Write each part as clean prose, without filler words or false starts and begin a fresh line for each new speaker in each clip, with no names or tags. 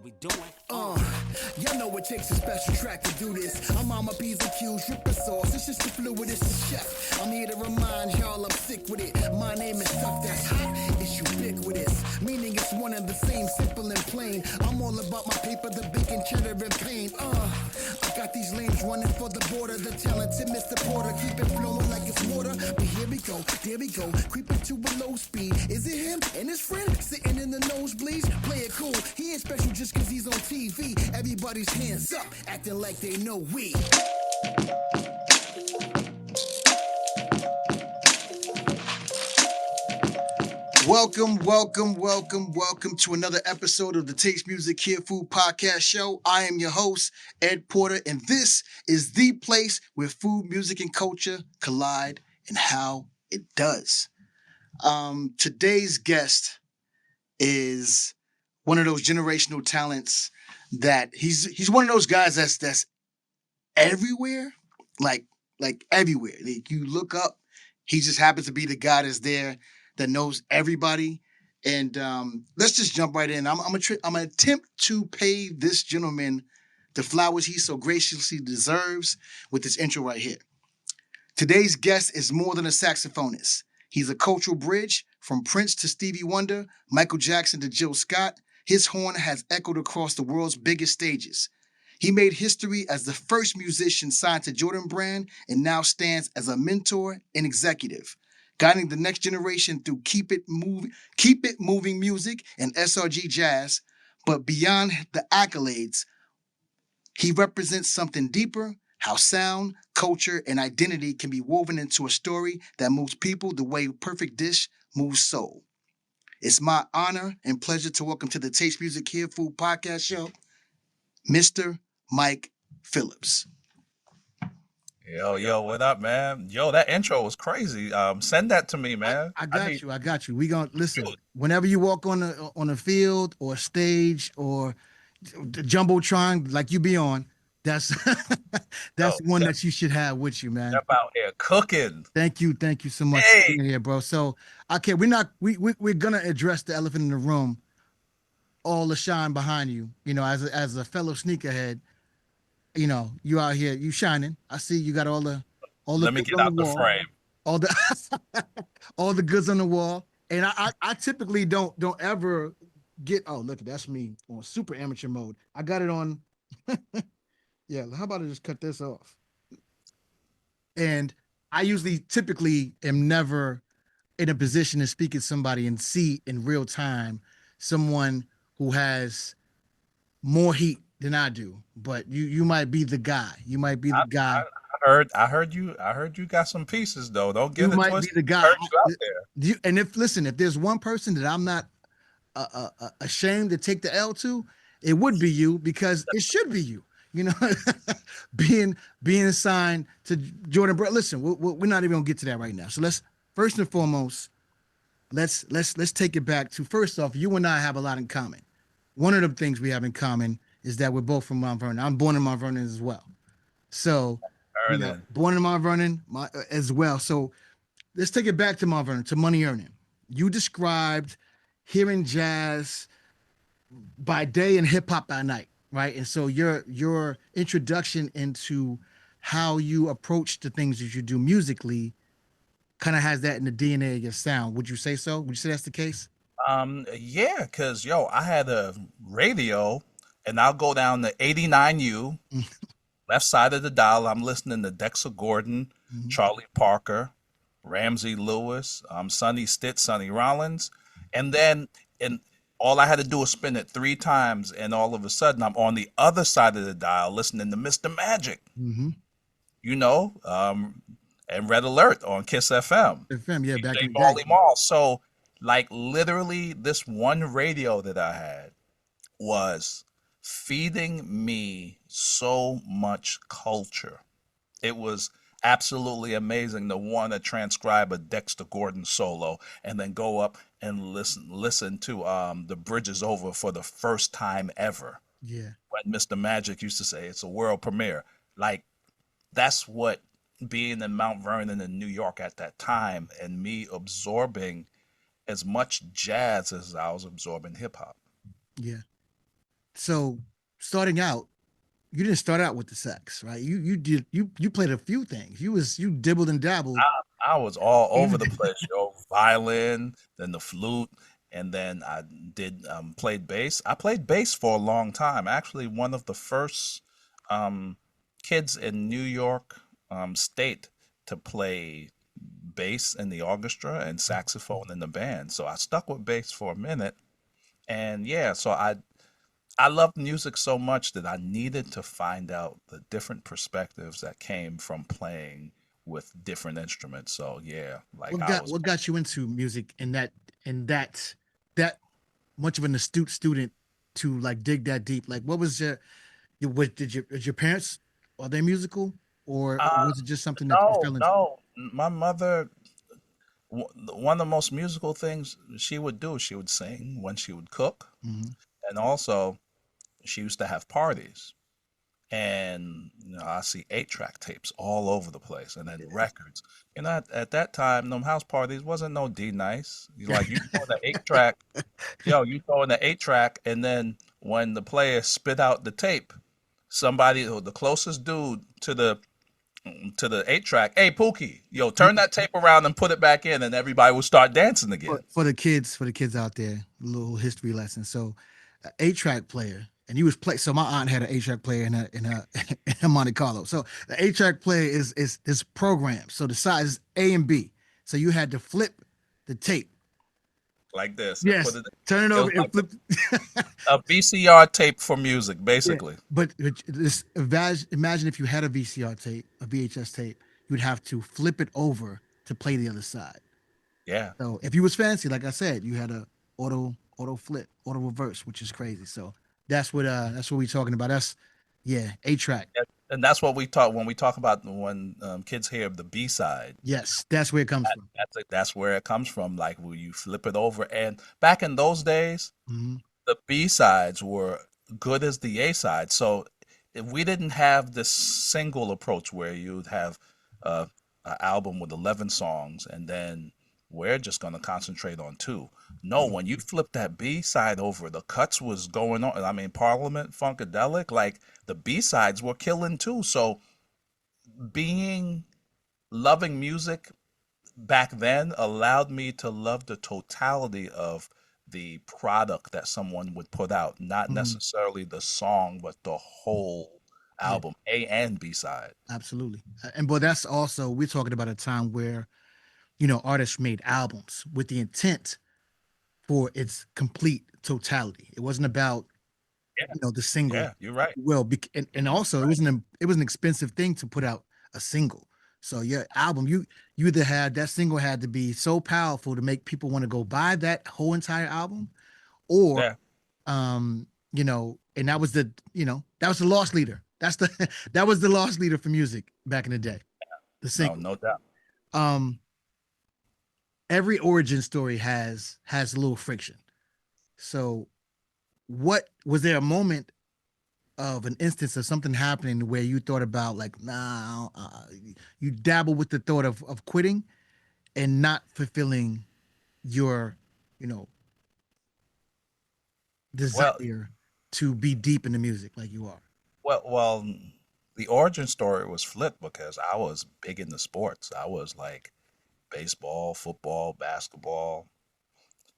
What we doing?
Y'all know it takes a special track to do this. I'm on my P's and Q's, dripping sauce. It's just the fluid, it's the chef. I'm here to remind y'all I'm sick with it. My name is stuff that's hot, it's ubiquitous. Meaning it's one and the same, simple and plain. I'm all about my paper, the bacon, cheddar, and pain. I got these lanes running for the border. The talented Mr. Porter, keep it flowing like it's water. But here we go, there we go, creeping to a low speed. Is it him and his friend sitting in the nosebleeds? Play it cool, he ain't special just cause he's on TV. Everybody's hands up, acting like they know we.
Welcome to another episode of the Taste Music Hear Food podcast show. I am your host, Ed Porter, and this is the place where food, music, and culture collide and how it does. Today's guest is one of those generational talents that he's one of those guys that's everywhere, like everywhere. Like you look up, he just happens to be the guy that's there that knows everybody. And let's just jump right in. I'm gonna attempt to pay this gentleman the flowers he so graciously deserves with this intro right here. Today's guest is more than a saxophonist. He's a cultural bridge from Prince to Stevie Wonder, Michael Jackson to Jill Scott. His horn has echoed across the world's biggest stages. He made history as the first musician signed to Jordan Brand and now stands as a mentor and executive, guiding the next generation through Keep It Moving music and SRG jazz. But beyond the accolades, he represents something deeper, how sound, culture, and identity can be woven into a story that moves people the way Perfect Dish moves soul. It's my honor and pleasure to welcome to the Taste Music Hear Food podcast show, Mr. Mike Phillips.
Yo, what up, man? Yo, that intro was crazy. Send that to me, man.
I got you. We gonna listen. Whenever you walk on a field or stage or the jumbotron like you be on, that's one that you should have with you, man.
Step out here cooking.
Thank you so much for being here, bro. So, okay, we're gonna address the elephant in the room, all the shine behind you. You know, as a fellow sneakerhead, you know, you out here, you shining. I see you got all the.
Let me get out the frame.
All the goods on the wall, and I typically don't ever get. Oh, look, that's me on super amateur mode. I got it on. Yeah, how about I just cut this off? And I typically am never in a position to speak at somebody and see in real time someone who has more heat than I do. But you might be the guy. You might be the guy.
I heard you got some pieces though. Don't get
you
it
might
twisted.
be the guy.
I heard you out there.
And if there's one person that I'm not ashamed to take the L to, it would be you, because it should be you. You know, being assigned to Jordan Brand. Listen, we're not even gonna get to that right now. So let's first and foremost, let's take it back to, first off, you and I have a lot in common. One of the things we have in common is that we're both from Mount Vernon. I'm born in Mount Vernon as well. So, born in Mount Vernon as well. So let's take it back to Mount Vernon, to money earning. You described hearing jazz by day and hip hop by night. Right. And so your introduction into how you approach the things that you do musically kind of has that in the DNA of your sound. Would you say so? Would you say that's the case?
Yeah, because I had a radio and I'll go down to 89U, left side of the dial. I'm listening to Dexter Gordon, Charlie Parker, Ramsey Lewis, Sonny Stitt, Sonny Rollins. And then all I had to do was spin it 3 times, and all of a sudden, I'm on the other side of the dial listening to Mr. Magic, and Red Alert on Kiss FM.
Yeah, back in the
Marley
day.
Marl. So, like, literally, this one radio that I had was feeding me so much culture. It was absolutely amazing to want to transcribe a Dexter Gordon solo and then go up and listen to The Bridge Is Over for the first time ever.
Yeah.
When Mr. Magic used to say it's a world premiere. Like, that's what being in Mount Vernon in New York at that time, and me absorbing as much jazz as I was absorbing hip hop.
Yeah. So starting out, you didn't start out with the sax, right? You played a few things. You dibbled and dabbled.
I was all over the place, yo. Violin, then the flute, and then I did played bass. I played bass for a long time. Actually, one of the first um, kids in New York State to play bass in the orchestra and saxophone in the band. So I stuck with bass for a minute, and yeah, so I loved music so much that I needed to find out the different perspectives that came from playing with different instruments. So yeah, like I was,
What got you into music and that much of an astute student to like dig that deep? Like, what was what did your parents, are they musical, or
uh,
was it just something that you
no,
fell into?
no. My mother, one of the most musical things she would do, she would sing when she would cook,
Hmm.
and also she used to have parties. And I see 8-track tapes all over the place, and then records. At that time, them house parties wasn't no D nice. You throw in the 8-track, yo, you throw in the 8-track, and then when the player spit out the tape, somebody or the closest dude to the 8-track, hey Pookie, yo, turn that tape around and put it back in, and everybody will start dancing again.
For the kids out there, a little history lesson. So, an 8-track player, and you was play. So my aunt had an 8-track player in her Monte Carlo. So the 8-track player is programmed. So the size is A and B. So you had to flip the tape.
Like this, and put
Yes,
it.
turn it
It
over
was
and
like
flip.
a VCR tape for music,
Yeah,
basically.
but this imagine if you had a VCR tape, a VHS tape, you would have to flip it over to play the other side.
Yeah.
So if you was fancy, like I said, you had a auto flip, auto reverse, which is crazy. So that's what we talking about. That's yeah, 8-track.
And that's what we talk when we talk about when kids hear the B side.
Yes, that's where it comes from.
That's where it comes from. Like when you flip it over, and back in those days,
Hmm.
the B sides were good as the A side. So if we didn't have this single approach where you'd have uh, an album with 11 songs, and then we're just going to concentrate on two. No, when you flip that B side over, the cuts was going on. I mean, Parliament, Funkadelic, like the B sides were killing too. So being loving music back then allowed me to love the totality of the product that someone would put out, not
Hmm.
necessarily the song, but the whole
Yeah,
album, A and B side.
absolutely. And but that's also we're talking about a time where artists made albums with the intent for its complete totality. It wasn't about
Yeah,
the single.
yeah, you're right.
Well, and also it was an expensive thing to put out a single. So your album, you either had that single had to be so powerful to make people want to go buy that whole entire album, or
Yeah,
and that was the loss leader. That's the that was the loss leader for music back in the day. The
no,
single.
no doubt.
Um, every origin story has a little friction. So, what was there a moment of an instance of something happening where you thought about like, nah, you dabble with the thought of quitting and not fulfilling your, you know,
Well,
desire to be deep in the music like you are.
well, the origin story was flipped because I was big into sports. I was like baseball, football, basketball,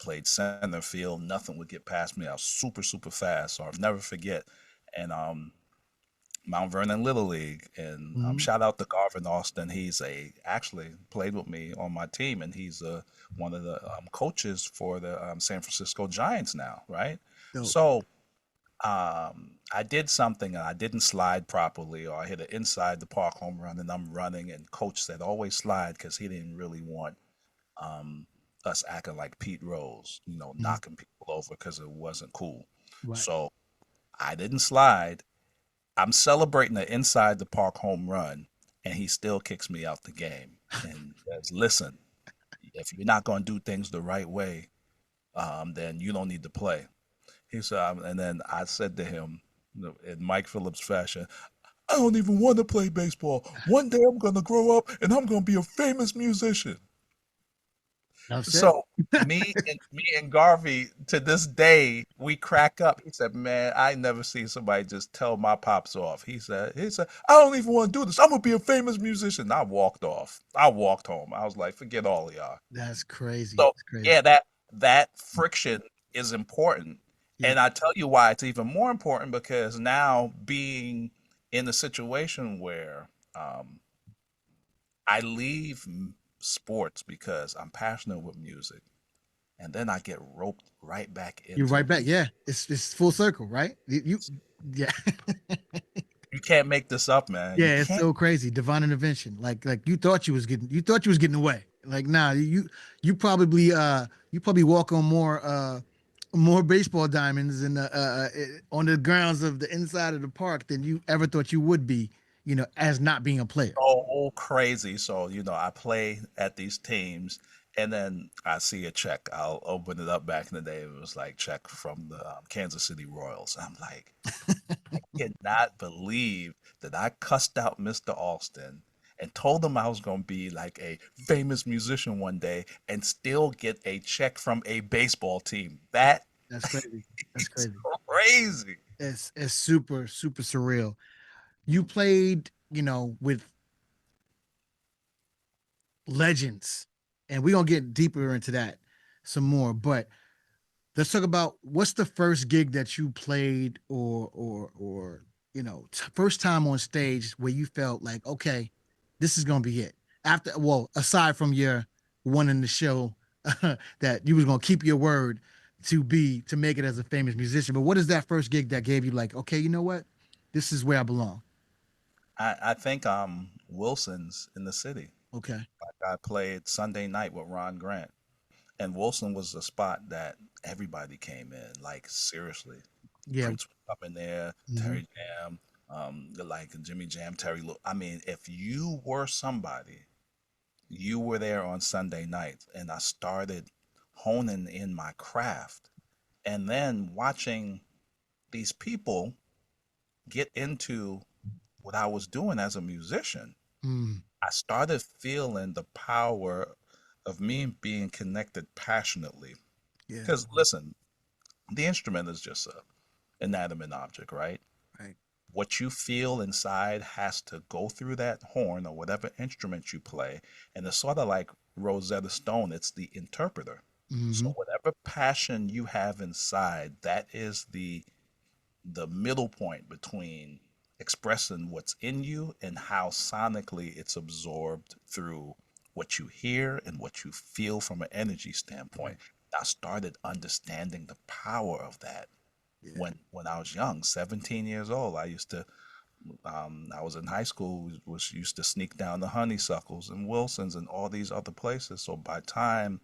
played center field. Nothing would get past me. I was super, super fast. So I'll never forget. And Mount Vernon Little League, and
Mhm.
shout out to Garvin Austin. He's actually played with me on my team, and he's one of the coaches for the San Francisco Giants now, right?
Dope.
So I did something and I didn't slide properly, or I hit an inside the park home run, and I'm running, and coach said always slide because he didn't really want um, us acting like Pete Rose,
Mhm.
knocking people over because it wasn't cool.
Right.
So I didn't slide. I'm celebrating the inside the park home run, and he still kicks me out the game. And says, "Listen, if you're not going to do things the right way, then you don't need to play." He said, and then I said to him, in Mike Phillips fashion, "I don't even want to play baseball. One day I'm going to grow up and I'm going to be a famous musician."
That's it.
So me and Garvey to this day we crack up. He said, "Man, I never seen somebody just tell my pops off." He said, "I don't even want to do this. I'm gonna be a famous musician." I walked off. I walked home. I was like, "Forget all of y'all."
That's crazy.
So
That's crazy.
yeah, that friction is important,
Yeah.
and I tell you why it's even more important because now being in a situation where I leave sports because I'm passionate with music, and then I get roped right back
You're
into
right
it.
back. Yeah. It's full circle, right? Yeah.
You can't make this up, man. You
Yeah, it's
can't.
so crazy. Divine intervention. Like you thought you was getting away. Like, nah, you probably walk on more baseball diamonds on the grounds of the inside of the park than you ever thought you would be, as not being a player.
Oh, crazy. So, I play at these teams and then I see a check. I'll open it up. Back in the day, it was like check from the Kansas City Royals. I'm like, I cannot believe that I cussed out Mr. Alston and told him I was going to be like a famous musician one day and still get a check from a baseball team. That
That's crazy. That's
is
crazy.
crazy.
It's super, super surreal. You played, with legends, and we're gonna get deeper into that some more. But let's talk about what's the first gig that you played, or first time on stage where you felt like, okay, this is gonna be it. After, well, aside from your one in the show that you was gonna keep your word to make it as a famous musician. But what is that first gig that gave you like, okay, you know what, this is where I belong?
I think Wilson's in the city.
Okay.
Like I played Sunday night with Ron Grant. And Wilson was a spot that everybody came in. Like seriously,
Yeah.
Prince was up in there,
Hmm.
Terry Jam, like Jimmy Jam, Terry. I mean, if you were somebody, you were there on Sunday nights, and I started honing in my craft, and then watching these people get into what I was doing as a musician.
Mm,
I started feeling the power of me being connected passionately.
yeah.
Because listen, the instrument is just a inanimate object, right?
Right.
What you feel inside has to go through that horn or whatever instrument you play, and it's sort of like Rosetta Stone, it's the interpreter. So
Hmm.
whatever passion you have inside, that is the middle point between expressing what's in you and how sonically it's absorbed through what you hear and what you feel from an energy
Right.
standpoint. I started understanding the power of that
Yeah.
when I was young, 17 years old. I was in high school, was used to sneak down the Honeysuckles and Wilsons and all these other places. So by the time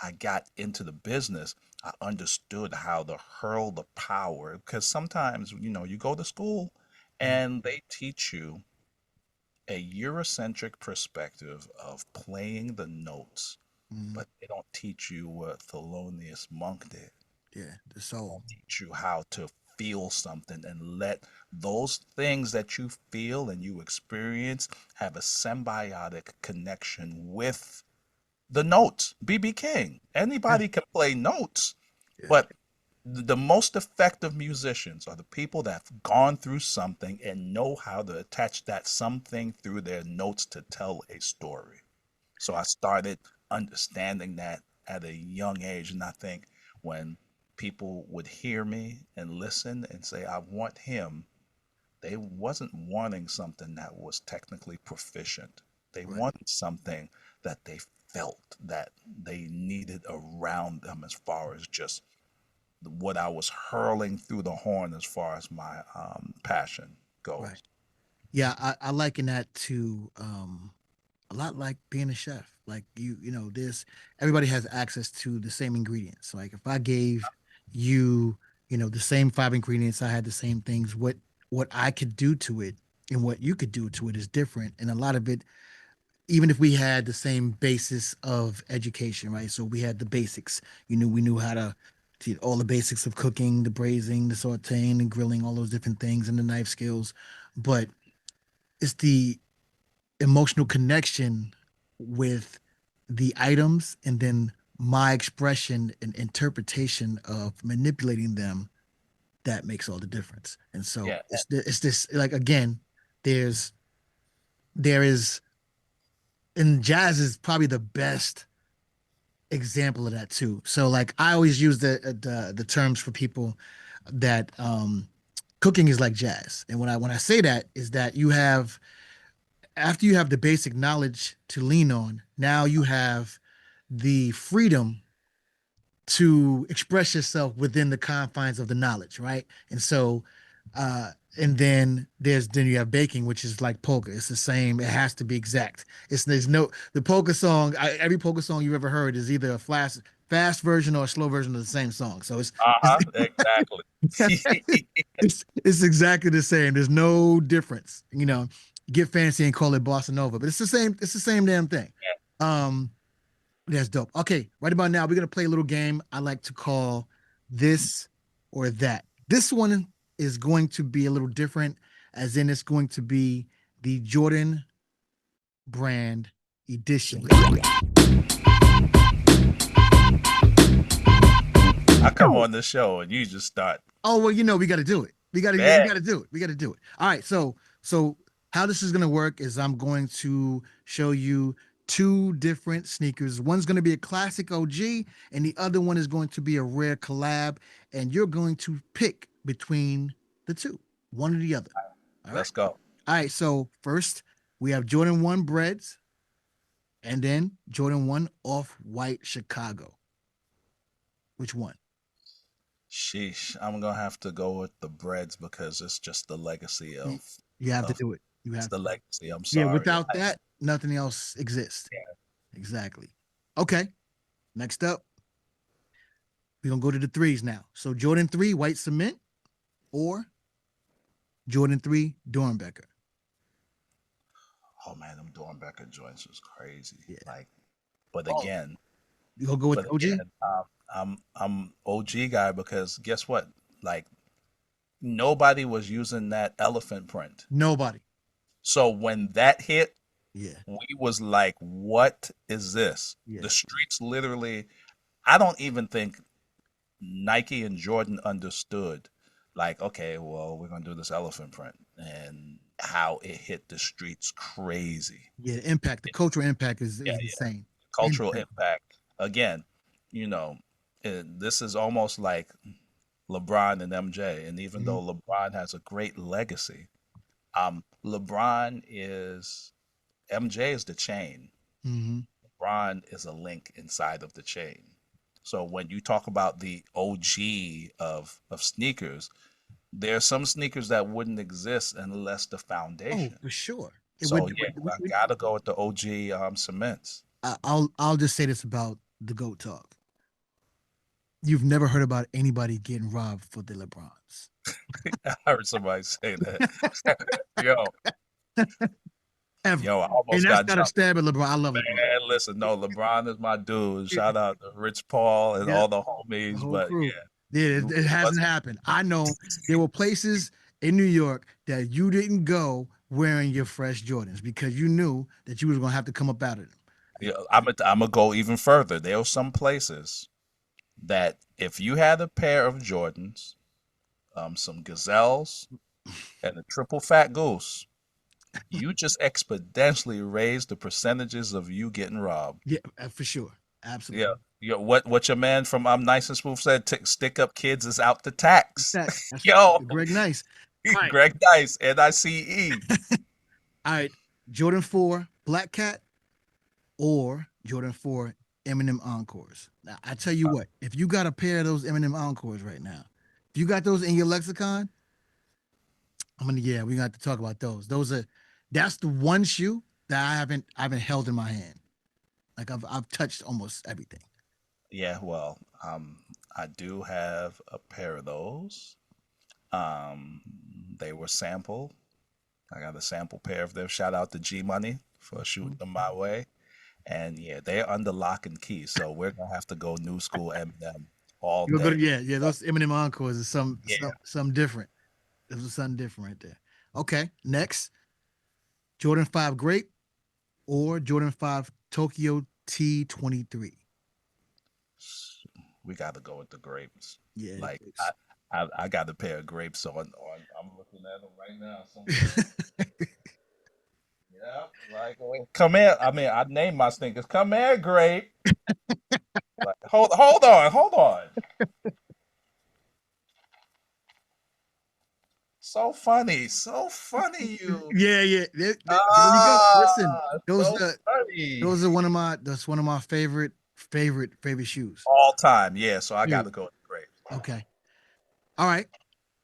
I got into the business, I understood how to hurl the power. Because sometimes, you go to school and they teach you a Eurocentric perspective of playing the notes,
Hmm.
but they don't teach you what Thelonious Monk did.
Yeah. The soul.
Don't teach you how to feel something and let those things that you feel and you experience have a symbiotic connection with the notes. BB King.
Yeah.
Anybody can play notes,
Yeah.
but the most effective musicians are the people that have gone through something and know how to attach that something through their notes to tell a story. So I started understanding that at a young age. And I think when people would hear me and listen and say, I want him, they wasn't wanting something that was technically proficient. They
Right.
wanted something that they felt that they needed around them as far as just what I was hurling through the horn as far as my passion
Right.
goes.
Yeah. I liken that to a lot like being a chef. Like this everybody has access to the same ingredients. Like if I gave you, the same five ingredients, I had the same things. What I could do to it and what you could do to it is different. And a lot of it, even if we had the same basis of education, right? So we had the basics. We knew how to all the basics of cooking, the braising, the sauteing, and grilling, all those different things, and the knife skills. But it's the emotional connection with the items and then my expression and interpretation of manipulating them that makes all the difference. And so
Yeah.
it's this like again, there's there is and jazz is probably the best example of that too. So like I always use the terms for people that cooking is like jazz. And when I say that is that you have after you have the basic knowledge to lean on, now you have the freedom to express yourself within the confines of the knowledge, right? And so, and then you have baking, which is like polka. It's the same. It has to be exact. It's there's no the polka song. Every polka song you've ever heard is either a fast version or a slow version of the same song. So it's
Exactly.
it's exactly the same. There's no difference. Get fancy and call it bossa nova, but it's the same. It's the same damn thing. Um, that's dope. Okay, right about now, we're gonna play a little game I like to call this or that. This one is going to be a little different, as in it's going to be the Jordan brand edition.
I come on the show and you just start,
Oh well, we got to do it. We got to
man.
do it. We got to do it. All right. So how this is gonna work is I'm going to show you two different sneakers. One's going to be a classic OG, and the other one is going to be a rare collab. And you're going to pick between the two, one or the other. All right.
Let's go.
All right. So first we have Jordan 1 Breads, and then Jordan 1 Off-White Chicago. Which one?
Sheesh. I'm gonna have to go with the breads because it's just the legacy
You
of
you have to
of
do it. You
it's
have
the
to.
legacy. I'm
Yeah,
sorry.
without that, nothing else exists.
Yeah.
Exactly. Okay. Next up, we're gonna go to the threes now. So Jordan 3 White Cement or Jordan 3 Dornbecker.
Oh man, them Dornbecker joints was crazy.
Yeah.
Like, but
Oh,
again,
you gonna go with
but
the OG?
again, I'm OG guy because guess what? Like nobody was using that elephant print.
Nobody.
So when that hit,
Yeah.
we was like, what is this?
Yeah.
The streets literally, I don't even think Nike and Jordan understood, like, okay, well, we're gonna do this elephant print and how it hit the streets crazy.
Yeah. The impact, the cultural impact is
Yeah,
insane.
cultural
Insane.
impact. Again, you know, this is almost like LeBron and MJ. And even
Mhm.
though LeBron has a great legacy, LeBron is MJ is the chain.
Mhm.
LeBron is a link inside of the chain. So when you talk about the OG of sneakers, there are some sneakers that wouldn't exist unless the
Oh,
foundation.
for sure. It
So
would,
yeah, I gotta go with the OG cements.
I'll just say this about the GOAT talk. You've never heard about anybody getting robbed for the LeBrons.
I heard somebody say that. Yo,
Ever.
yo, I
And
almost
that's
got
not a
jumped.
stab at LeBron. I love LeBron.
Man, listen, no, LeBron is my dude.
Yeah.
Shout out to Rich Paul and
Yeah.
all the
The
homies.
whole
But
crew.
yeah,
Yeah,
you
it hasn't
what's
happened. I know there were places in New York that you didn't go wearing your fresh Jordans because you knew that you was gonna have to come up out of them.
yeah, I'm gonna go even further. There are some places that if you had a pair of Jordans, some gazelles, and a triple fat goose, you just exponentially raise the percentages of you getting robbed.
Yeah, for sure.
Yeah.
Absolutely.
Yeah, what your man from Nice and Smooth said, stick up kids is out the tax.
Facts. That's
Yo,
Greg Nice. All right.
Greg Nice, NICE.
All right. Jordan 4 Black Cat or Jordan 4 Eminem Encores. Now, I tell you what, if you got a pair of those Eminem Encores right now, if you got those in your lexicon, yeah, we got to talk about those. That's the one shoe that I haven't held in my hand. Like I've touched almost everything.
Yeah, well, I do have a pair of those. Um, they were sampled. I got a sample pair of them. Shout out to G Money for shooting them my way. And yeah, they're under lock and key. So we're gonna have to go new school Eminem all
You go to
day.
yeah. Those Eminem Encores is
Yeah.
some different. This was something different right there. Okay, next Jordan 5 Grape or Jordan 5 Tokyo T23.
We got to go with the grapes.
Yeah.
Like I got a pair of grapes on. I'm looking at them right now somewhere. Yeah, like come here. I mean, I named my sneakers. Come here, grape. Like hold on. So funny you.
Yeah, yeah. There we go. Listen,
Ah,
those
so
are
funny.
that's one of my favorite shoes.
All time, yeah. So I got
Dude.
to go with the grapes.
Okay. All right.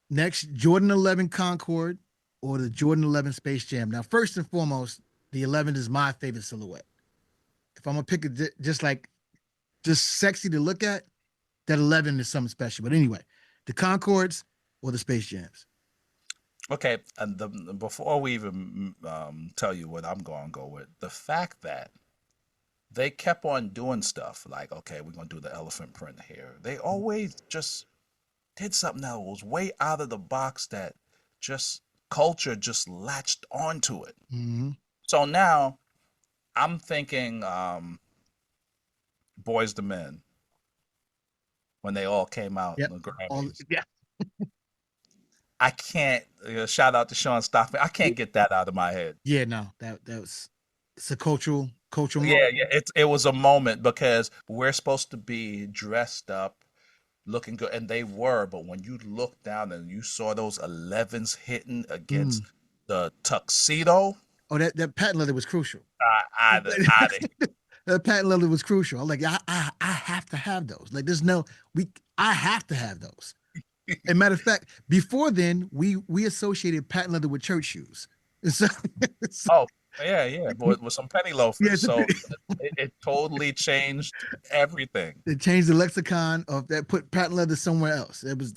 Next, Jordan 11 Concord or the Jordan 11 Space Jam. Now, first and foremost, the 11 is my favorite silhouette. If I'm gonna pick it just sexy to look at, that 11 is something special. But anyway, the Concords or the Space Jams.
Okay, and before we even tell you what I'm going to go with, the fact that they kept on doing stuff like, okay, we're going to do the elephant print here. They always just did something that was way out of the box that just culture just latched onto it.
Mm-hmm.
So now I'm thinking Boys to Men when they all came out
Yep.
in the
All
Grammys.
yeah.
I can't shout out to Sean Stockman. I can't get that out of my head.
Yeah, no, that was it's a cultural
Yeah,
moment.
yeah, it was a moment because we're supposed to be dressed up, looking good, and they were. But when you looked down and you saw those 11s hitting
Mm.
against the tuxedo,
Oh, that patent leather was crucial.
I
That patent leather was crucial. I'm like, I have to have those. Like, there's no we I have to have those. And matter of fact, before then, we associated patent leather with church shoes. And so, so
oh yeah, yeah, with some penny
yeah,
loafers. So it totally changed everything.
they changed the lexicon of that, put patent leather somewhere else. It was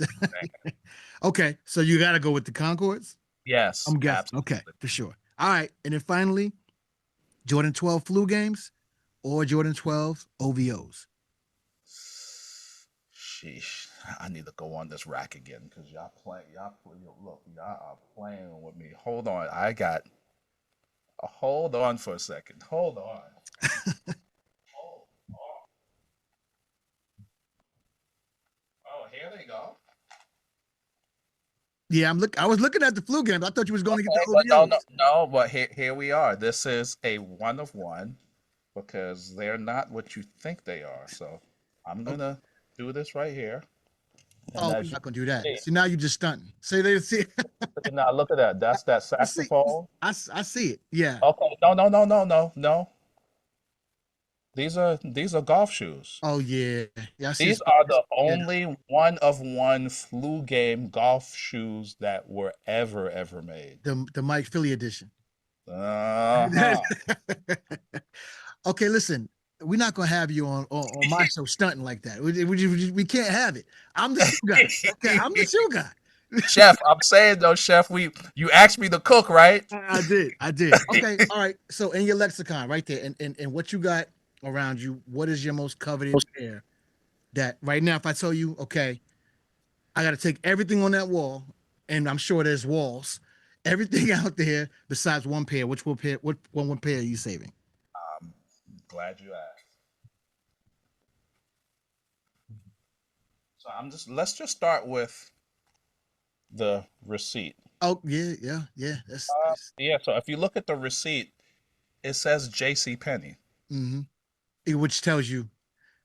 okay. So you got to go with the Concords.
Yes,
I'm guessing. Okay,
absolutely.
for sure. All right, and then finally, Jordan 12 flu games or Jordan 12 OVOs.
Sheesh. I need to go on this rack again because look, y'all are playing with me. Hold on. Hold on for a second. Hold on. Hold on. Oh, here they go.
Yeah, I was looking at the flu games. I thought you was going to get the
Okay, but no, no,
OVOs.
no. But here we are. This is a one of one because they're not what you think they are. So I'm
Oh,
gonna do this right here. And
oh, we're
as you
not gonna do that.
see,
See, now you're just stunting. Say they see.
now look at that. That's that
I see.
saxophone.
I see it. Yeah.
Okay, no, no, no, no, no, no. These are golf shoes.
Oh yeah. Yeah. I see.
These are the
Yeah.
only one of one flu game golf shoes that were ever made.
The Mike Philly edition.
Uh-huh.
Okay, listen. We're not gonna have you on my show stunting like that. We can't have it. I'm the shoe guy. Okay, I'm the shoe guy.
Chef, I'm saying though, Chef, you asked me to cook, right?
I did. I did. Okay. All right. So in your lexicon, right there, and what you got around you, what is your most coveted pair? That right now, if I tell you, okay, I got to take everything on that wall, and I'm sure there's walls, everything out there besides one pair. Which one pair? What one pair are you saving?
I'm glad you asked. So let's just start with the receipt.
Oh yeah, yeah, yeah.
Yeah, so if you look at the receipt, it says J.C. Penney,
Mm-hmm. Which tells you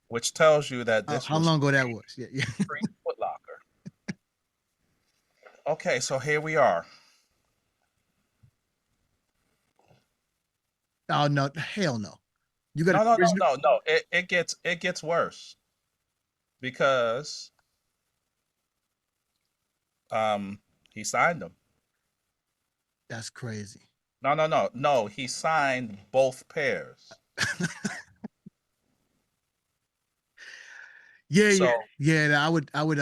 which tells you that this
how
was
long ago that was. Yeah, yeah.
pre-Foot Locker. Okay, so here we are.
Oh no, hell no. You got
No,
a
no, no,
original.
no, no. It gets worse because he signed them.
That's crazy.
No, no, no, no. He signed both pairs.
Yeah, yeah,
So
yeah. I would.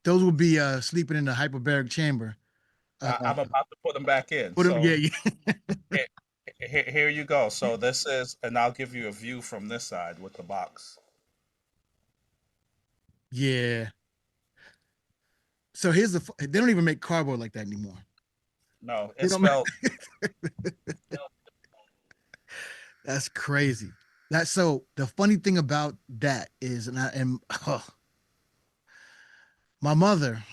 Those would be sleeping in the hyperbaric chamber.
I'm about to put them back in.
Put them. Yeah,
So
yeah,
here, here you go. So this is, and I'll give you a view from this side with the box.
yeah. So they don't even make cardboard like that anymore.
No,
They
it
don't.
smelled.
That's crazy. That's so the funny thing about that is, my mother.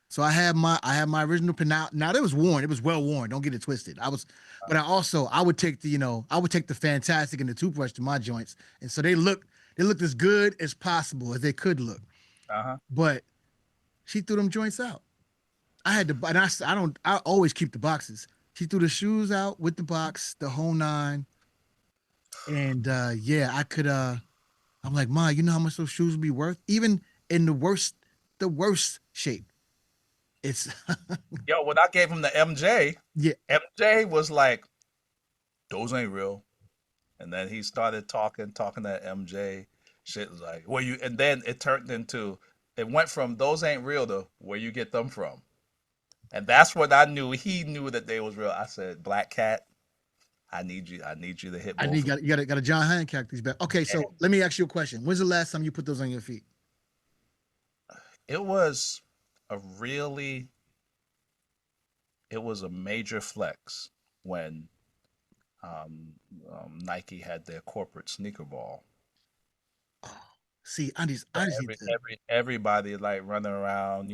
So I had my original pen. Now it was worn. It was well worn. Don't get it twisted. But I would take the Fantastic and the toothbrush to my joints, and so they looked as good as possible as they could look.
Uh-huh.
But she threw them joints out. I had to, and I don't. I always keep the boxes. She threw the shoes out with the box, the whole nine, and yeah, I could. I'm like, Ma, you know how much those shoes would be worth, even in the worst shape. It's
Yo, when I gave him the MJ,
yeah.
MJ was like, "Those ain't real." And then he started talking that MJ shit was like, "Where you?" And then it went from "those ain't real" to "where you get them from." And that's when I knew he knew that they was real. I said, "Black Cat, I need you to hit
I
both
need
of
got a John Hancock these back. Okay,
them."
so let me ask you a question. When's the last time you put those on your feet?
It was a really, it was a major flex when Nike had their corporate sneaker ball.
See, I
So
just need to.
everybody like running around,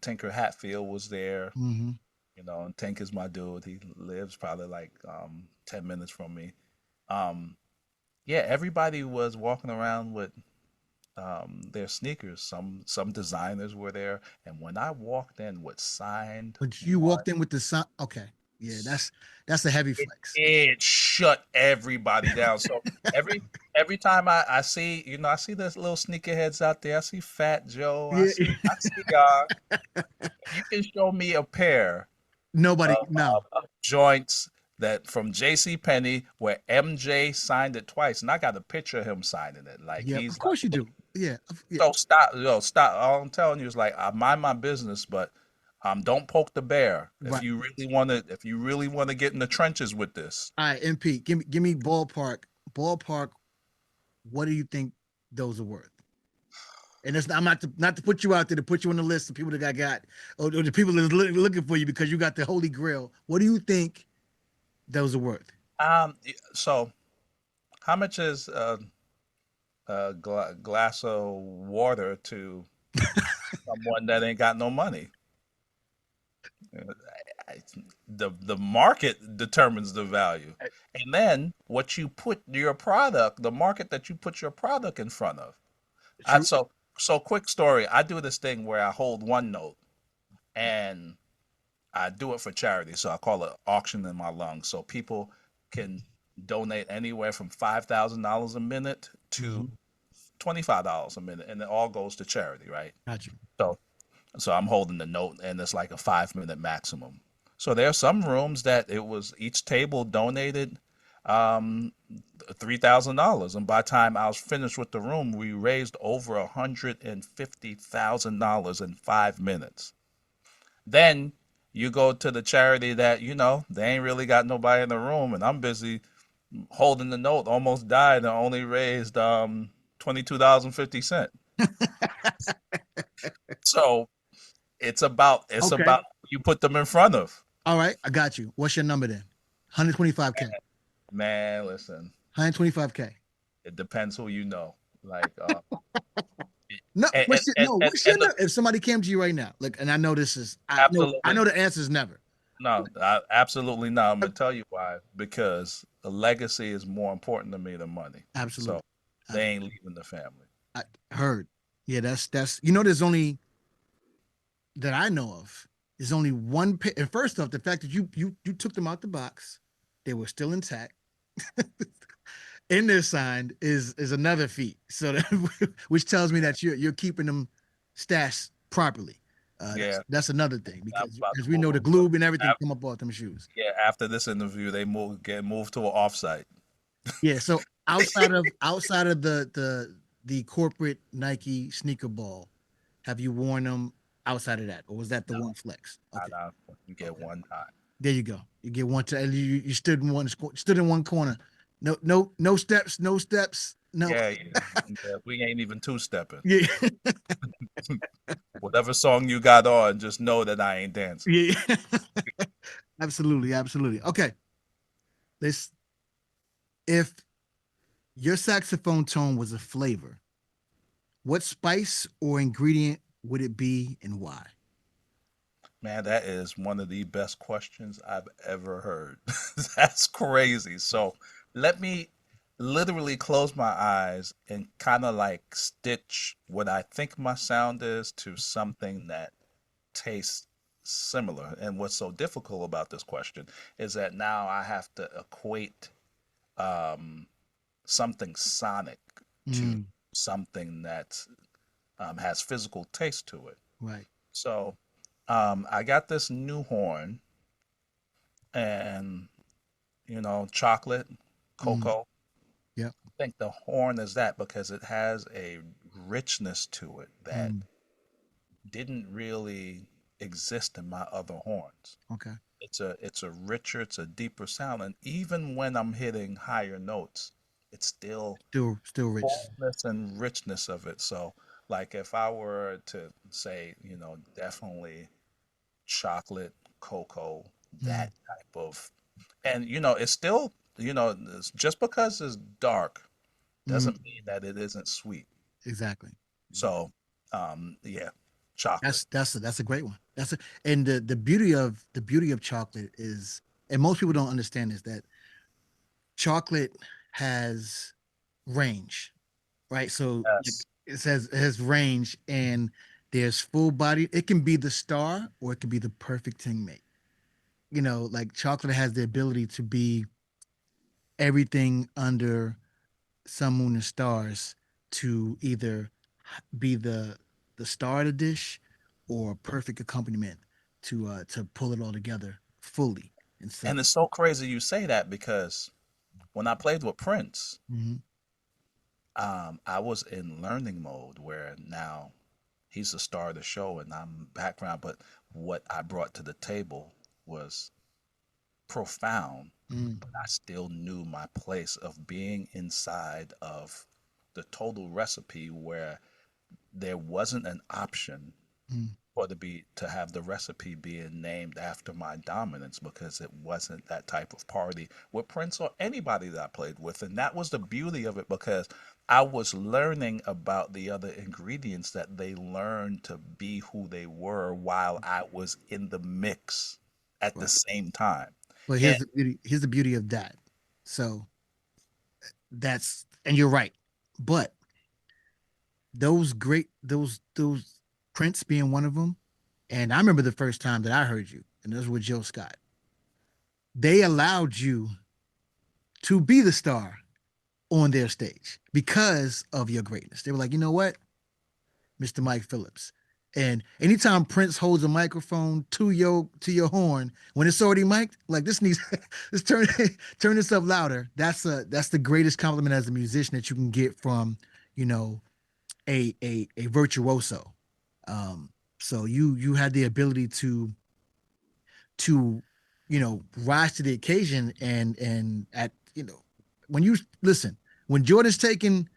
Tinker Hatfield was there,
Hmm.
and Tink is my dude. He lives probably like 10 minutes from me. Um, yeah, everybody was walking around with their sneakers. Some designers were there, and when I walked in with signed
But you
one,
walked in with the sun. Okay, yeah, that's a heavy
it
flex.
it shut everybody down. So every time I see, I see this little sneakerheads out there. I see Fat Joe.
Yeah,
I see y'all. You can show me a pair
nobody. No,
of joints that from J.C. Penney where MJ signed it twice, and I got a picture of him signing it. Like
yeah, of
he's
course you
like,
do. Yeah, yeah,
so stop, stop. All I'm telling you is like I mind my business, but don't poke the bear.
right.
If you really want to get in the trenches with this,
All right, MP, give me ballpark. What do you think those are worth? And it's, I'm not to put you out there, to put you on the list of people that got or the people that are looking for you because you got the holy grail. What do you think those are worth?
so how much is a glass of water to someone that ain't got no money? Uh, I- the market determines the value, and then what you put your product, the market that you put your product in front of. I,
True.
so so quick story. I do this thing where I hold one note and I do it for charity. So I call it auction in my lungs. So people can donate anywhere from $5,000 a minute to
Mm-hmm.
$25 a minute, and it all goes to charity, right?
Got you.
So so I'm holding the note, and it's like a 5 minute maximum. So there are some rooms that it was each table donated um, $3,000, and by the time I was finished with the room, we raised over $150,000 in 5 minutes. Then you go to the charity that they ain't really got nobody in the room, and I'm busy holding the note, almost died, and only raised $22.50. So
Okay.
it's about who you put them in front of.
All right. I got you. What's your number then? 125K.
Man, listen,
125K.
it depends who you know. Like,
No,
and and
what's your,
and,
no,
and,
what's your
and the,
number? If somebody came to you right now, look, and I know this is, I
absolutely
know the answer is never.
no, absolutely not. I'm gonna tell you why. Because the legacy is more important to me than money. So
Absolutely. I,
they ain't leaving the family.
I heard. Yeah, that's there's only that I know of. There's only one pair. And first off, the fact that you took them out the box, they were still intact. In their signed is another feat. So that, which tells me that you're keeping them stashed properly. That's
Yeah,
that's another thing
I'm
because
about to
as we
move
know, the
them.
glue and everything
Af-
come up off them shoes.
yeah, after this interview, they get moved to an offsite.
Yeah. So outside of the corporate Nike sneaker ball, have you worn them outside of that, or was that the
No,
one flex? Okay.
not you get
Okay.
one time.
There you go. You get one to you stood in one corner. No steps, no steps. No.
Yeah, yeah, yeah. We ain't even two stepping.
Yeah.
Whatever song you got on, just know that I ain't dancing.
Yeah. Absolutely, absolutely. Okay. Let's if Your saxophone tone was a flavor. What spice or ingredient would it be and why?
Man, that is one of the best questions I've ever heard. That's crazy. So let me literally close my eyes and kind of like stitch what I think my sound is to something that tastes similar. And what's so difficult about this question is that now I have to equate um, something sonic to
Mm,
something that has physical taste to it.
right.
So I got this new horn and, chocolate,
Mm,
cocoa.
yep.
I think the horn is that because it has a richness to it that
Mm,
didn't really exist in my other horns.
okay.
It's a richer, it's a deeper sound, and even when I'm hitting higher notes, it's still
Still rich.
fullness and richness of it. So, like if I were to say, definitely chocolate, cocoa,
Mm,
that type of, and it's still, just because it's dark
mm,
doesn't mean that it isn't sweet.
exactly.
So, yeah, chocolate.
That's a great one. That's a and the beauty of chocolate is, and most people don't understand is that chocolate has range, right? So like
Yes.
it has range, and there's full body. It can be the star or it can be the perfect teammate. Like chocolate has the ability to be everything under sun, moon, and stars, to either be the star of the dish or a perfect accompaniment to pull it all together fully. And
And
so,
it's so crazy you say that because when I played with Prince,
mhm,
I was in learning mode where now he's the star of the show and I'm background, but what I brought to the table was profound,
mm,
but I still knew my place of being inside of the total recipe where there wasn't an option
mm,
for to have the recipe being named after my dominance because it wasn't that type of party with Prince or anybody that I played with. And that was the beauty of it because I was learning about the other ingredients that they learned to be who they were while I was in the mix at the
right.
same time.
But
And
here's the beauty of that. So and you're right. But those Prince being one of them, and I remember the first time that I heard you, and this was with Jill Scott. They allowed you to be the star on their stage because of your greatness. They were like, you know what, Mr. Mike Phillips. And anytime Prince holds a microphone to your horn, when it's already mic'd, like this needs let's turn this up louder. That's the greatest compliment as a musician that you can get from, you know, a virtuoso. Um, so you had the ability to rise to the occasion, and at when you listen, when Jordan's taking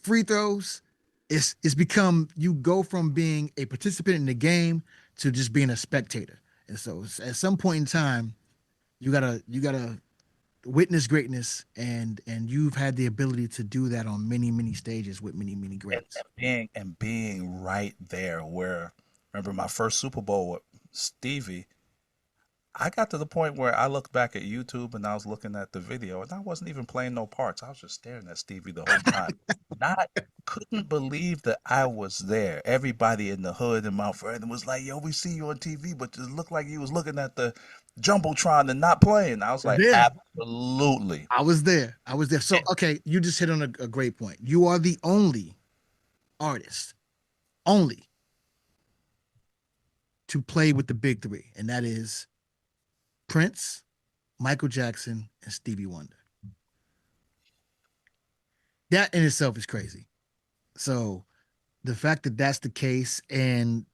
free throws, it's become, you go from being a participant in the game to just being a spectator. And so at some point in time, you gotta witness greatness, and you've had the ability to do that on many stages with many
and,
greats.
and being right there where remember my first Super Bowl with Stevie, I got to the point where I looked back at YouTube and I was looking at the video and I wasn't even playing no parts. I was just staring at Stevie the whole time. Not couldn't believe that I was there. Everybody in the hood in Mount Vernon was like, "Yo, we see you on TV, but it looked like you was looking at the jumbotron and not playing." I was like,
Yeah,
"Absolutely."
I was there. So okay, you just hit on a great point. You are the only artist, only, to play with the big three, and that is Prince, Michael Jackson, and Stevie Wonder. That in itself is crazy. So the fact that that's the case, and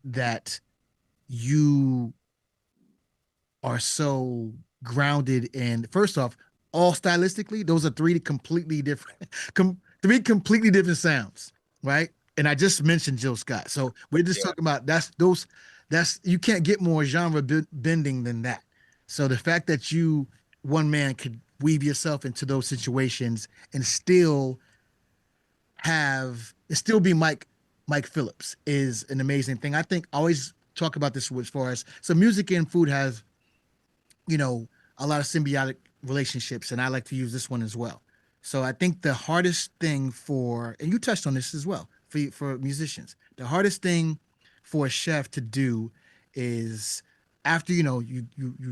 that you are so grounded in, first off, all stylistically, those are three completely different sounds, right? And I just mentioned Jill Scott, so we're just
Yeah.
talking about that's you can't get more genre bending than that. So the fact that one man weave yourself into those situations and still have it still be Mike Phillips is an amazing thing. I think I always talk about this as far as so music and food has, you know, a lot of symbiotic relationships, and I like to use this one as well. So I think the hardest thing for, and you touched on this as well, for musicians, the hardest thing for a chef to do is after you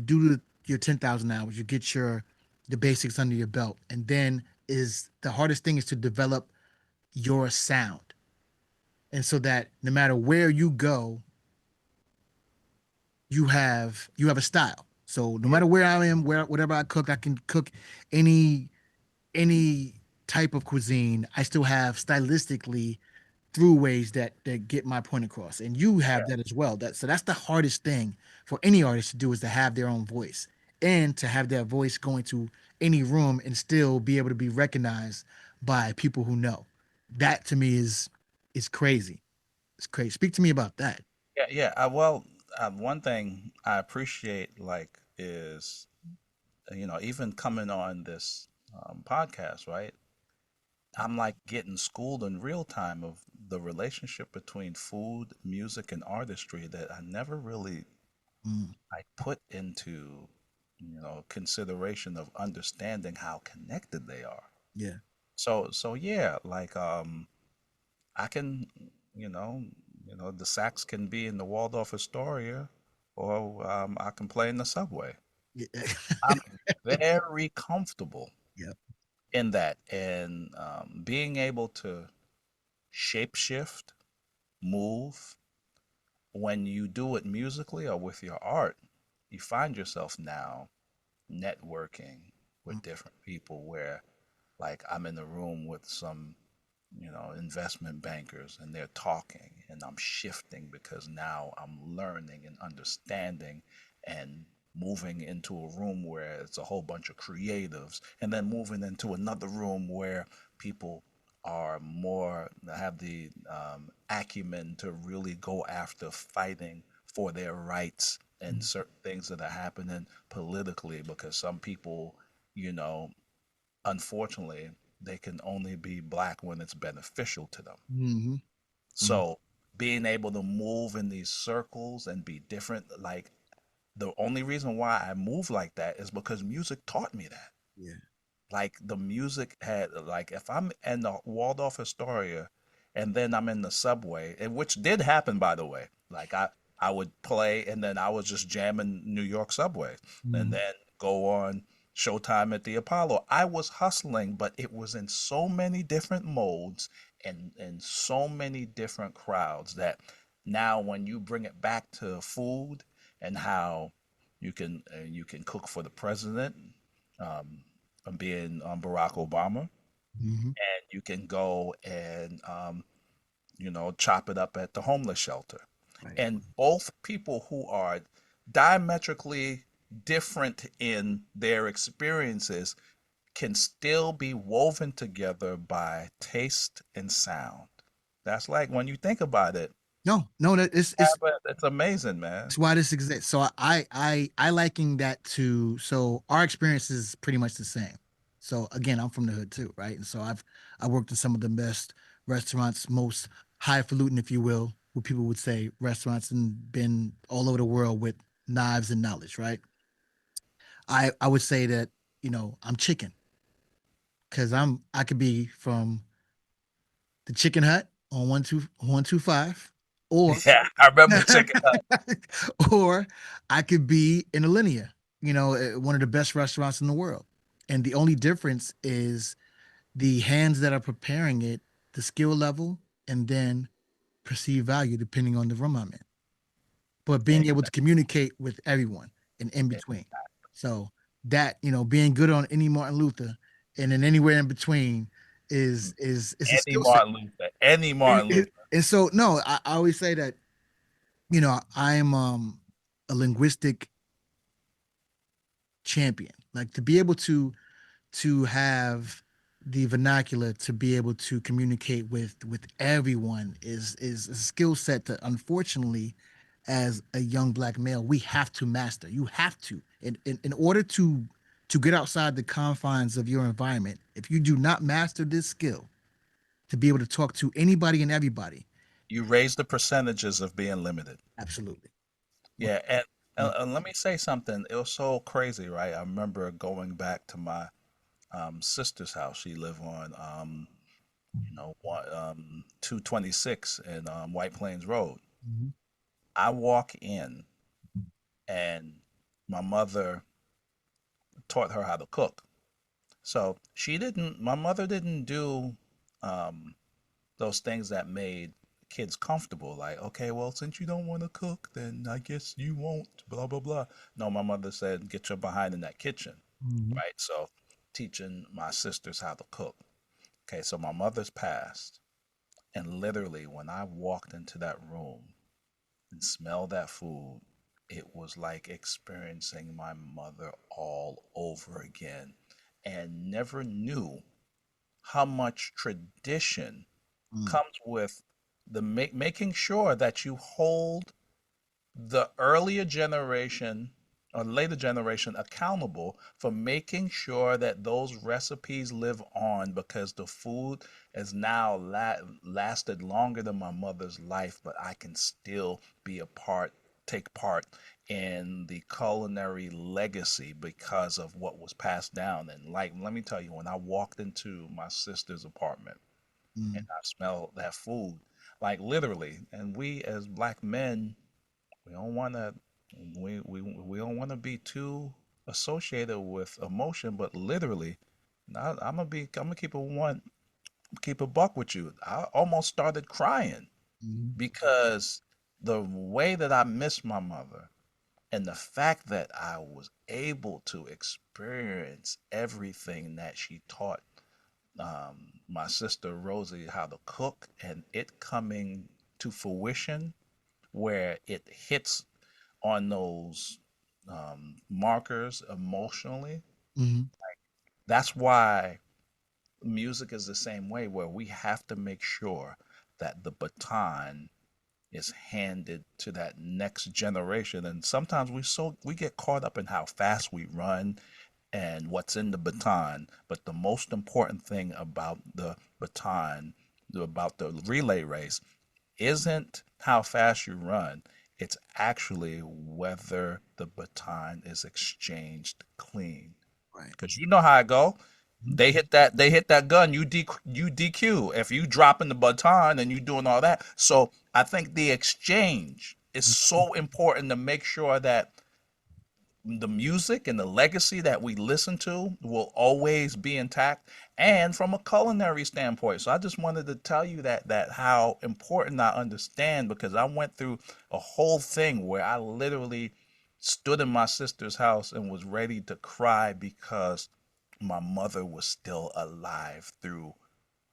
do your 10,000 hours, you get the basics under your belt, and then is the hardest thing is to develop your sound, and so that no matter where you go, you have a style. So no
Yeah,
matter where I am, whatever I cook, I can cook any any type of cuisine. I still have stylistically through ways that get my point across, and you
yeah,
have that as well. That's the hardest thing for any artist to do is to have their own voice and to have that voice going to any room and still be able to be recognized by people who know. That to me is crazy. It's crazy. Speak to me about that.
yeah, yeah. Well, one thing I appreciate, like, is even coming on this podcast, right? I'm like getting schooled in real time of the relationship between food, music, and artistry that I never really
Mm,
I put into consideration of understanding how connected they are.
yeah.
So yeah, like I can the sax can be in the Waldorf Astoria, or I can play in the subway.
Yeah.
I'm very comfortable
Yeah.
in that, and being able to shapeshift, move when you do it musically or with your art, you find yourself now networking with different people where, like, I'm in the room with some investment bankers, and they're talking, and I'm shifting because now I'm learning and understanding and moving into a room where it's a whole bunch of creatives, and then moving into another room where people are more have the acumen to really go after fighting for their rights and certain things that are happening politically, because some people, you know unfortunately, they can only be black when it's beneficial to them.
Mm-hmm. Mm,
So being able to move in these circles and be different, like, the only reason why I move like that is because music taught me that.
yeah.
Like, the music had, like, if I'm in the Waldorf Astoria and then I'm in the subway, and which did happen, by the way. Like, I would play, and then I was just jamming New York subway, and
Mm,
then go on Showtime at the Apollo. I was hustling, but it was in so many different modes and in so many different crowds that now when you bring it back to food and how you can cook for the president, um, being Barack Obama,
mhm.
and you can go and chop it up at the homeless shelter.
Right.
And both people who are diametrically different in their experiences can still be woven together by taste and sound. That's, like, when you think about it,
No, no, that
yeah, but it's amazing, man.
it's why this exists. So I liken that to so our experience is pretty much the same. So again, I'm from the hood too, right? And so I worked in some of the best restaurants, most highfalutin, if you will, what people would say restaurants, and been all over the world with knives and knowledge, right? I would say that I'm chicken because I could be from the Chicken Hut on 125, or
Yeah, I remember checking out.
or I could be in a Linea, one of the best restaurants in the world. And the only difference is the hands that are preparing it, the skill level, and then perceived value depending on the room I'm in. But being able to communicate with everyone and in between. So that, being good on any Martin Luther and then anywhere in between is a
Any
skill set.
Martin Luther, any
And,
Martin Luther.
and so no, I always say that I'm a linguistic champion. Like to be able to have the vernacular to be able to communicate with everyone is a skill set that unfortunately as a young black male we have to master. You have to in order to to get outside the confines of your environment, if you do not master this skill to be able to talk to anybody and everybody,
You raise the percentages of being limited.
absolutely.
Yeah, and let me say something. It was so crazy, right? I remember going back to my sister's house. She lived on 226 in White Plains Road.
Mhm.
I walk in, and my mother taught her how to cook. So my mother didn't do um, those things that made kids comfortable. Like, okay, well, since you don't want to cook, then I guess you won't, blah, blah, blah. No, my mother said, get your behind in that kitchen,
Mhm.
right? So teaching my sisters how to cook. Okay, so my mother's passed. And literally, when I walked into that room and smelled that food, it was like experiencing my mother all over again, and never knew how much tradition
Mm.
comes with making sure that you hold the earlier generation or later generation accountable for making sure that those recipes live on, because the food has now lasted longer than my mother's life, but I can still take part in the culinary legacy because of what was passed down. And like, let me tell you, when I walked into my sister's apartment and
Mm.
I smelled that food, like literally, and we as black men, we don't want to we don't want to be too associated with emotion, but literally, I'm gonna keep a buck with you. I almost started crying
Mhm.
because the way that I miss my mother and the fact that I was able to experience everything that she taught my sister Rosie how to cook, and it coming to fruition where it hits on those markers emotionally.
Mhm.
That's why music is the same way, where we have to make sure that the baton is handed to that next generation. And sometimes we get caught up in how fast we run and what's in the baton. But the most important thing about the baton, about the relay race, isn't how fast you run. It's actually whether the baton is exchanged clean.
Right.
Because you know how I go.
Mhm.
They hit that gun, you DQ. If you dropping the baton and you doing all that. So I think the exchange is so important to make sure that the music and the legacy that we listen to will always be intact, and from a culinary standpoint. So I just wanted to tell you that how important I understand, because I went through a whole thing where I literally stood in my sister's house and was ready to cry because my mother was still alive through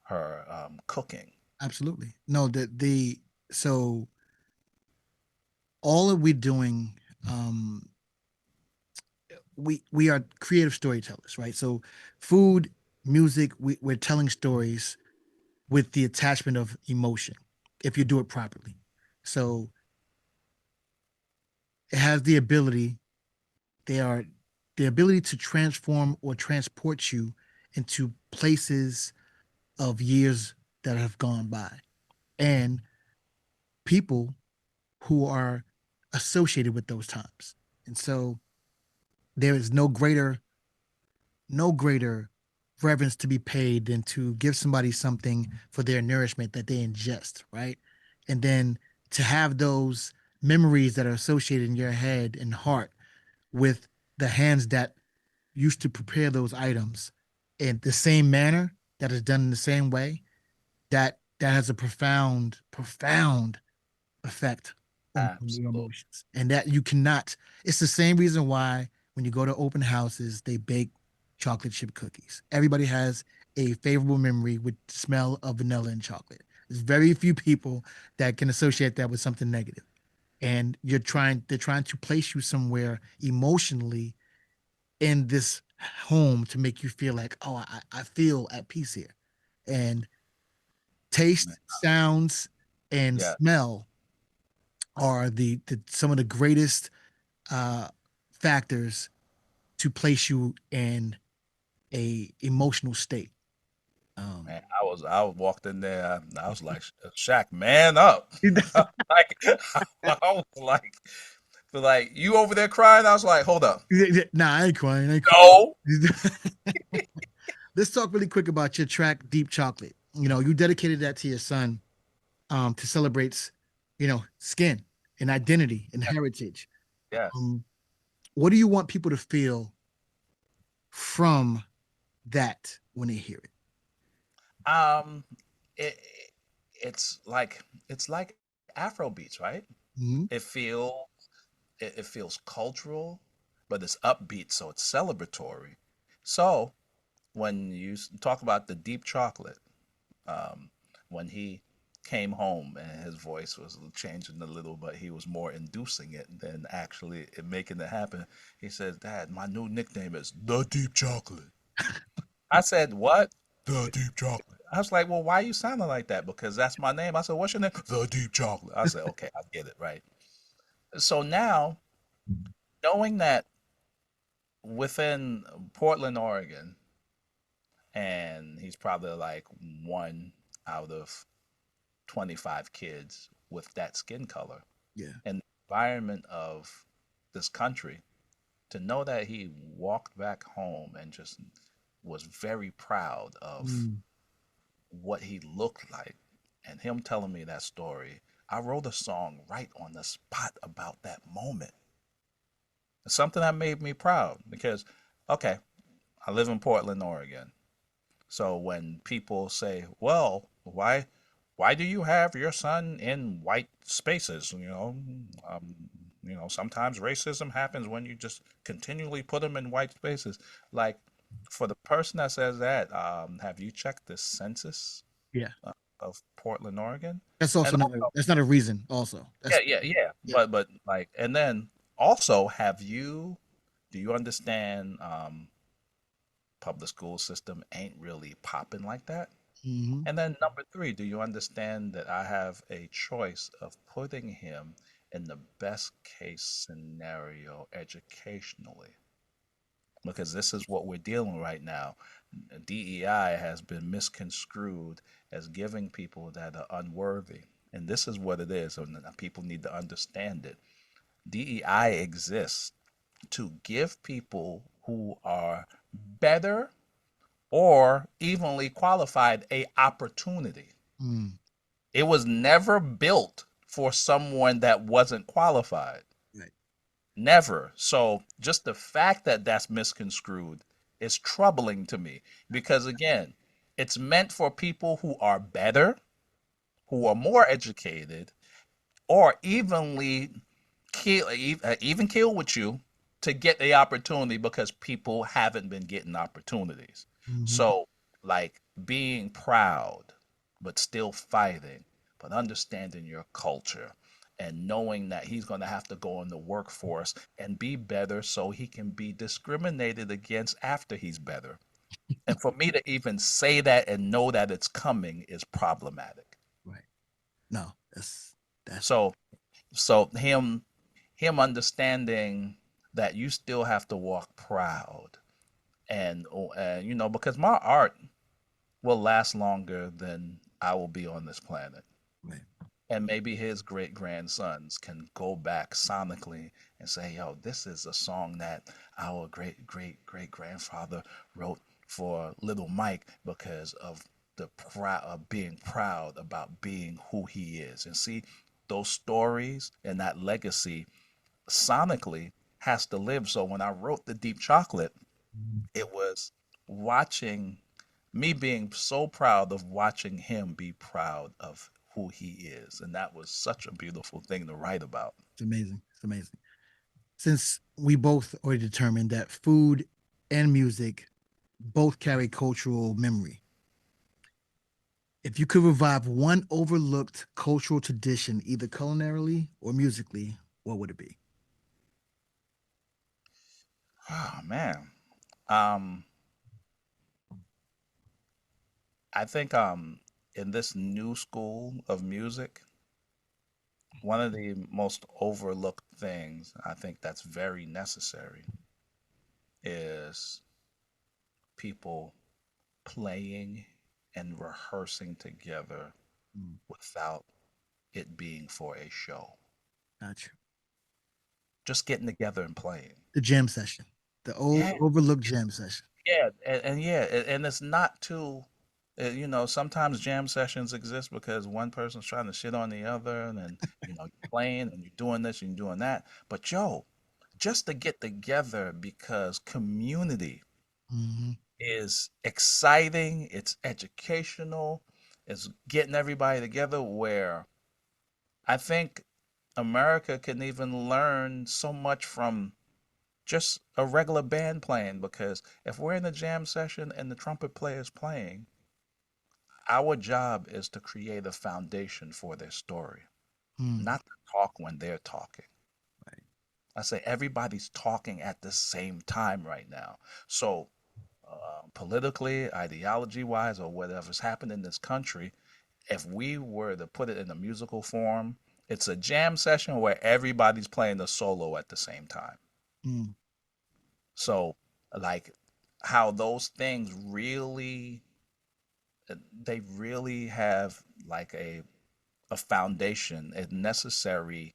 her cooking.
Absolutely. No, the so all that we're doing, um, we are creative storytellers, right? So food, music, we're telling stories with the attachment of emotion if you do it properly. So it has they are the ability to transform or transport you into places of years that have gone by and people who are associated with those times. And so there is no greater reverence to be paid than to give somebody something for their nourishment that they ingest, right? And then to have those memories that are associated in your head and heart with the hands that used to prepare those items in the same manner, that is done in the same way, that has a profound effect on your
Absolutely.
emotions. And that you cannot, it's the same reason why when you go to open houses, they bake chocolate chip cookies. Everybody has a favorable memory with the smell of vanilla and chocolate. There's very few people that can associate that with something negative. And they're trying to place you somewhere emotionally in this home to make you feel like, oh, I feel at peace here. And taste, sounds, and
Yeah.
smell are the some of the greatest uh, factors to place you in a emotional state. Um,
Man, I was walked in there. I was like, Shaq, man up. Like I was like you over there crying. I was like, hold up,
nah, I ain't crying. I ain't
no.
crying. Let's talk really quick about your track, Deep Chocolate. You know, you dedicated that to your son, to celebrate, skin and identity and heritage.
Yes.
Um, what do you want people to feel from that when they hear it?
Um, it it's like Afro beats, right?
Mhm.
It feels cultural, but it's upbeat, so it's celebratory. So when you talk about the deep chocolate, um, when he came home and his voice was changing a little, but he was more inducing it than actually making it happen. He says, "Dad, my new nickname is the Deep Chocolate." I said, "What? The Deep Chocolate." I was like, "Well, why are you sounding like that?" Because that's my name. I said, "What's your name?" The Deep Chocolate. I said, "Okay, I get it, right." So now, knowing that within Portland, Oregon, and he's probably like one out of 25 kids with that skin color
Yeah.
and the environment of this country, to know that he walked back home and just was very proud of
Mm.
what he looked like and him telling me that story. I wrote a song right on the spot about that moment. It's something that made me proud because, okay, I live in Portland, Oregon. So when people say, "Well, why do you have your son in white spaces?" Sometimes racism happens when you just continually put them in white spaces. Like for the person that says that, have you checked the census
Yeah.
of Portland, Oregon?
That's
And
also not
also,
that's not a reason. Also,
yeah,
that's
yeah, yeah.
yeah.
But like, and then also, do you understand? Public school system ain't really popping like that.
Hmm.
And then number three, do you understand that I have a choice of putting him in the best case scenario educationally? Because this is what we're dealing with right now. DEI has been misconstrued as giving people that are unworthy. And this is what it is, and people need to understand it. DEI exists to give people who are better or evenly qualified a opportunity.
Mm.
It was never built for someone that wasn't qualified.
Right.
Never. So just the fact that that's misconstrued is troubling to me because, again, it's meant for people who are better, who are more educated, or even kill with you to get the opportunity because people haven't been getting opportunities.
Hmm.
So, like being proud, but still fighting, but understanding your culture and knowing that he's going to have to go in the workforce and be better so he can be discriminated against after he's better. And for me to even say that and know that it's coming is problematic.
Right. No, that's
So so him understanding that you still have to walk proud and because my art will last longer than I will be on this planet,
right.
and maybe his great grandsons can go back sonically and say, yo, this is a song that our great great great grandfather wrote for little Mike because of the proud of being proud about being who he is. And see, those stories and that legacy sonically has to live. So when I wrote the Deep Chocolate,
Mhm.
it was watching me being so proud of watching him be proud of who he is. And that was such a beautiful thing to write about.
It's amazing. It's amazing. Since we both already determined that food and music both carry cultural memory, if you could revive one overlooked cultural tradition, either culinarily or musically, what would it be?
Oh man. Um I think in this new school of music, one of the most overlooked things I think that's very necessary is people playing and rehearsing together
Mm,
without it being for a show.
gotcha.
Just getting together and playing.
The jam session, the old
Yeah,
overlooked jam session.
yeah, and yeah, and it's not too, sometimes jam sessions exist because one person's trying to shit on the other, and then you're playing and you're doing this and you're doing that. But yo, just to get together because community
Hmm.
is exciting, it's educational, it's getting everybody together where I think America can even learn so much from just a regular band playing because if we're in a jam session and the trumpet player is playing, our job is to create a foundation for their story,
Mm,
not to talk when they're talking.
right.
I say everybody's talking at the same time right now. So, politically, ideology wise, or whatever's happened in this country, if we were to put it in a musical form, it's a jam session where everybody's playing the solo at the same time.
Mm,
So, like, how those things really, they really have like a foundation and necessary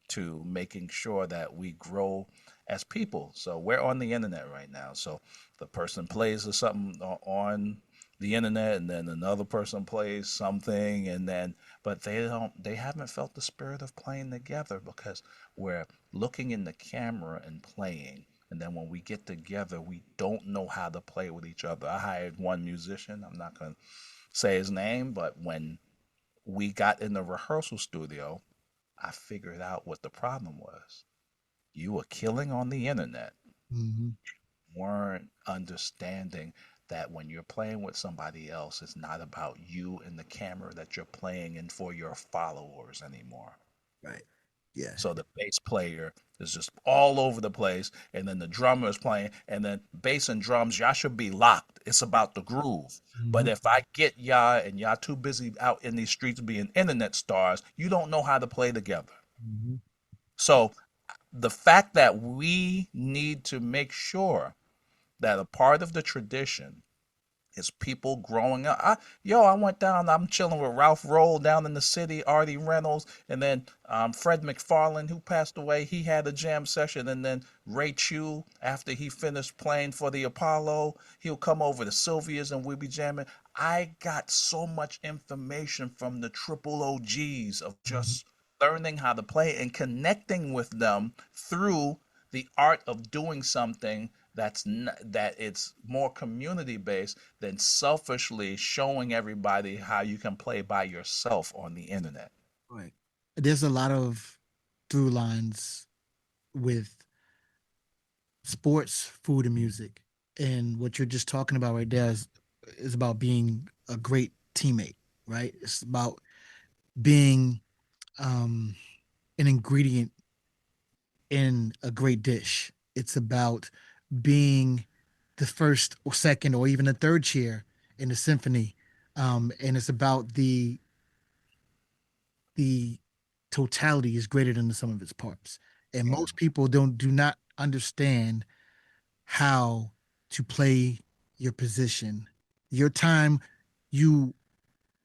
to making sure that we grow as people. So we're on the internet right now. So the person plays something on the internet and then another person plays something and then but they haven't felt the spirit of playing together because we're looking in the camera and playing. And then when we get together, we don't know how to play with each other. I hired one musician. I'm not going to say his name, but when we got in the rehearsal studio, I figured out what the problem was. You were killing on the internet,
hmm.
weren't understanding that when you're playing with somebody else, it's not about you and the camera that you're playing in for your followers anymore.
Right. Yeah.
So the bass player is just all over the place, and then the drummer is playing, and then bass and drums, y'all should be locked. It's about the groove. But
Hmm.
if I get y'all and y'all too busy out in these streets being internet stars, you don't know how to play together.
Hmm.
So the fact that we need to make sure that a part of the tradition is people growing up. I went down. I'm chilling with Ralph Roll down in the city, Artie Reynolds, and then Fred McFarlane, who passed away. He had a jam session, and then Ray Chew, after he finished playing for the Apollo, he'll come over to Sylvia's and we'll be jamming. I got so much information from the triple OGs of
Hmm.
just learning how to play and connecting with them through the art of doing something that it's more community based than selfishly showing everybody how you can play by yourself on the internet.
Right. There's a lot of through lines with sports, food, and music. And what you're just talking about right there is about being a great teammate, right? It's about being um, an ingredient in a great dish. It's about being the first or second or even the third chair in the symphony. And it's about the totality is greater than the sum of its parts. And
Yeah,
most people do not understand how to play your position, your time. You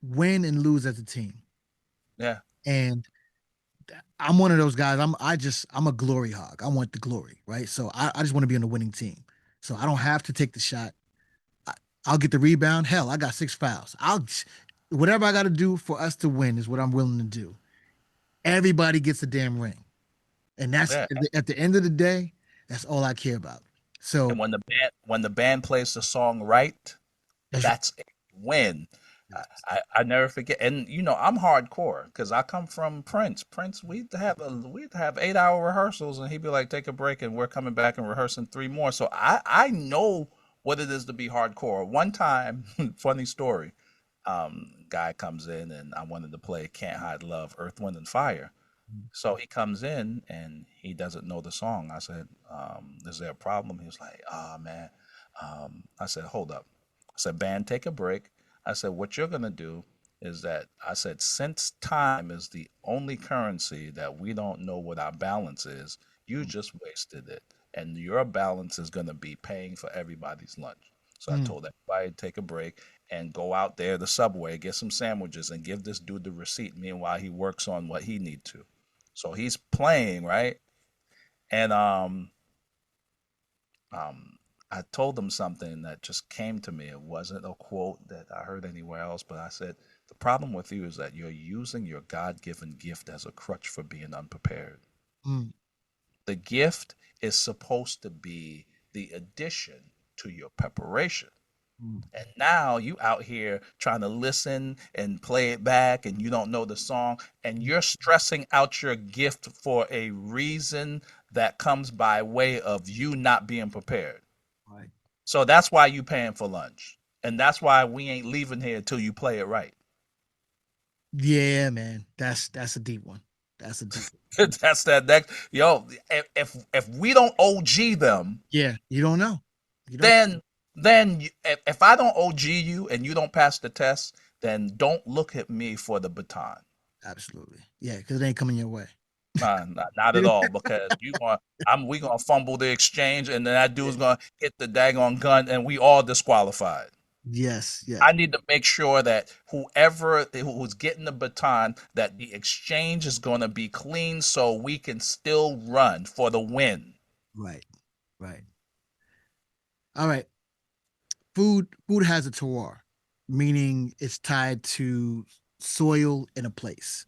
win and lose as a team.
yeah,
And I'm one of those guys. I'm a glory hog. I want the glory, right? So I just want to be on the winning team. So I don't have to take the shot. I, I'll get the rebound. Hell, I got 6 fouls. Whatever I got to do for us to win is what I'm willing to do. Everybody gets a damn ring. And that's
yeah.
at the end of the day, that's all I care about.
And
So
when the band plays the song right,
that's right.
that's a win. I,
Yes.
I never forget, and I'm hardcore because I come from Prince. Prince, we'd have 8 hour rehearsals, and he'd be like, "Take a break," and we're coming back and rehearsing three more. So I know what it is to be hardcore. One time, funny story, guy comes in and I wanted to play "Can't Hide Love," Earth, Wind and Fire. So he comes in and he doesn't know the song. I said, "Is there a problem?" He was like, "Oh man." I said, "Hold up." I said, "Band, take a break." I said, "What you're gonna do is that," I said, "since time is the only currency that we don't know what our balance is, You just wasted it. And your balance is going to be paying for everybody's lunch. So I
Mm.
told everybody to take a break and go out there, the Subway, get some sandwiches and give this dude the receipt. Meanwhile, he works on what he need to. So he's playing, right? And um, I told him something that just came to me. It wasn't a quote that I heard anywhere else, but I said, the problem with you is that you're using your God given gift as a crutch for being unprepared.
Mm.
The gift is supposed to be the addition to your preparation.
Mm.
And now you out here trying to listen and play it back and you don't know the song and you're stressing out your gift for a reason that comes by way of you not being prepared.
Right.
So that's why you paying for lunch. And that's why we ain't leaving here until you play it right.
Yeah, man. That's a deep one. That's a deep one.
That's that yo, if we don't OG them,
Yeah, you don't know. You don't.
then if I don't OG you and you don't pass the test, then don't look at me for the baton.
Absolutely. Yeah, because it ain't coming your way.
Not at all, because you going we gonna fumble the exchange, and then that
Yeah.
dude's gonna hit the daggone gun, and we all disqualified.
Yes,
I
yes.
need to make sure that who's getting the baton, that the exchange is gonna be clean, so we can still run for the win.
Right. Right. All right. Food has a terroir, meaning it's tied to soil in a place.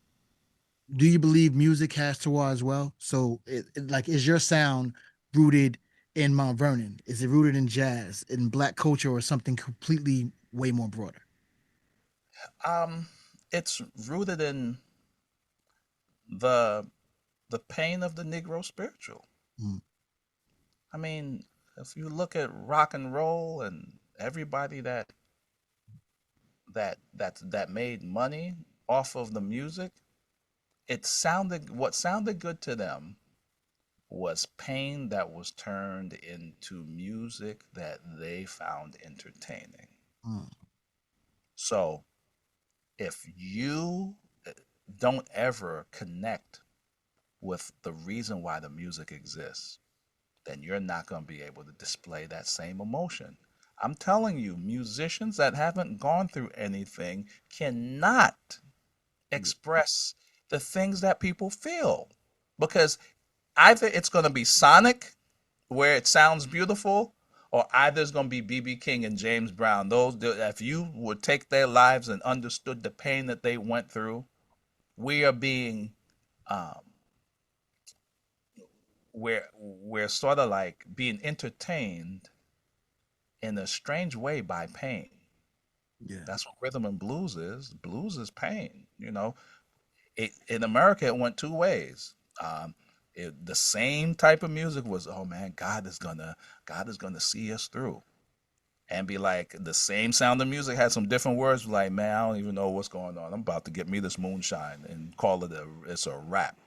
Do you believe music has terroir as well? So, like, is your sound rooted in Mount Vernon? Is it rooted in jazz, in black culture, or something completely way more broader?
Um, it's rooted in the the pain of the Negro spiritual.
Mm.
I mean, if you look at rock and roll and everybody that made money off of the music, what sounded good to them was pain that was turned into music that they found entertaining.
Mm.
So if you don't ever connect with the reason why the music exists, then you're not going to be able to display that same emotion. I'm telling you, musicians that haven't gone through anything cannot
Yeah.
express the things that people feel, because either it's going to be sonic where it sounds beautiful, or either it's going to be BB King and James Brown. Those, if you would take their lives and understood the pain that they went through, we are being um, we're sort of like being entertained in a strange way by pain.
Yeah.
That's what rhythm and blues is. Blues is pain. In America, it went two ways. The same type of music was, oh man, God is gonna see us through, and be like the same sound of music had some different words. Like, man, I don't even know what's going on. I'm about to get me this moonshine and call it's a rap.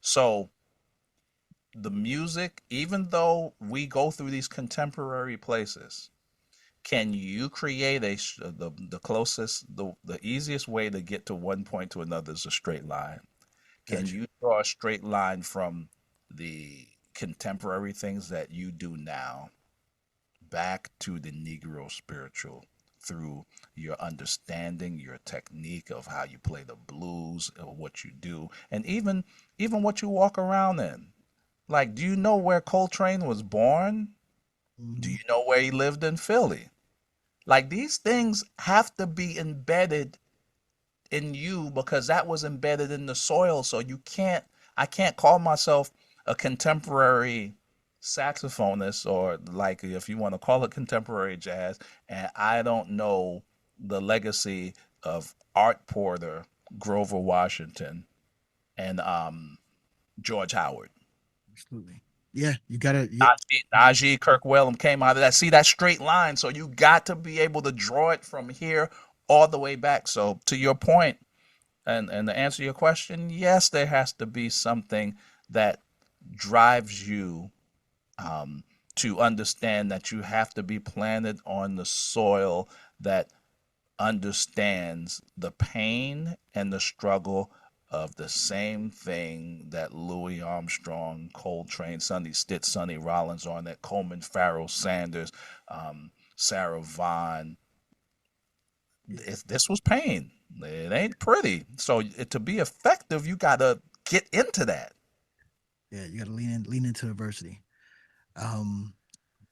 So the music, even though we go through these contemporary places, can you create the closest the easiest way to get to one point to another is a straight line? Can
Gotcha.
you draw a straight line from the contemporary things that you do now back to the Negro spiritual through your understanding, your technique of how you play the blues, or what you do, and even what you walk around in? Like, do you know where Coltrane was born? Do
Mhm.
you know where he lived in Philly? Like, these things have to be embedded in you because that was embedded in the soil. So I can't call myself a contemporary saxophonist, or like if you want to call it contemporary jazz, and I don't know the legacy of Art Porter, Grover Washington, and George Howard.
Absolutely. Yeah, you gotta. Yeah.
Najee Kirk Whalum came out of that. See that straight line. So you got to be able to draw it from here all the way back. So to your point, and to answer your question, yes, there has to be something that drives you um, to understand that you have to be planted on the soil that understands the pain and the struggle of the same thing that Louis Armstrong, Coltrane, Sonny Stitt, Sonny Rollins on that, Coleman, Farrell, Sanders, Sarah Vaughan. This was pain. It ain't pretty. So to be effective, you gotta get into that.
Yeah, you got to lean into adversity. Um,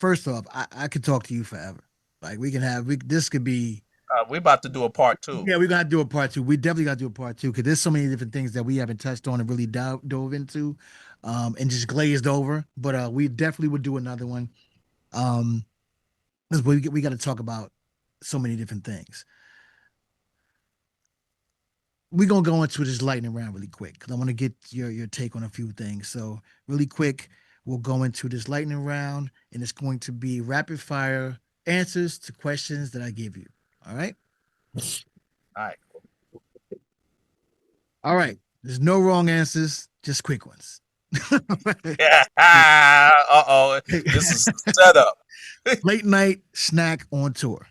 First off, I could talk to you forever. Like we can have this could be
We about to do a part two.
yeah, we're gonna do a part two. We definitely gotta do a part two because there's so many different things that we haven't touched on and really dove into, and just glazed over. But we definitely would do another one. Um, 'Cause we got to talk about so many different things. We're gonna go into this lightning round really quick because I want to get your take on a few things. So really quick, we'll go into this lightning round, and it's going to be rapid fire answers to questions that I give you. All right.
All right.
All right. There's no wrong answers, just quick ones.
Yeah. Uh-oh. This is the setup.
Late night snack on tour.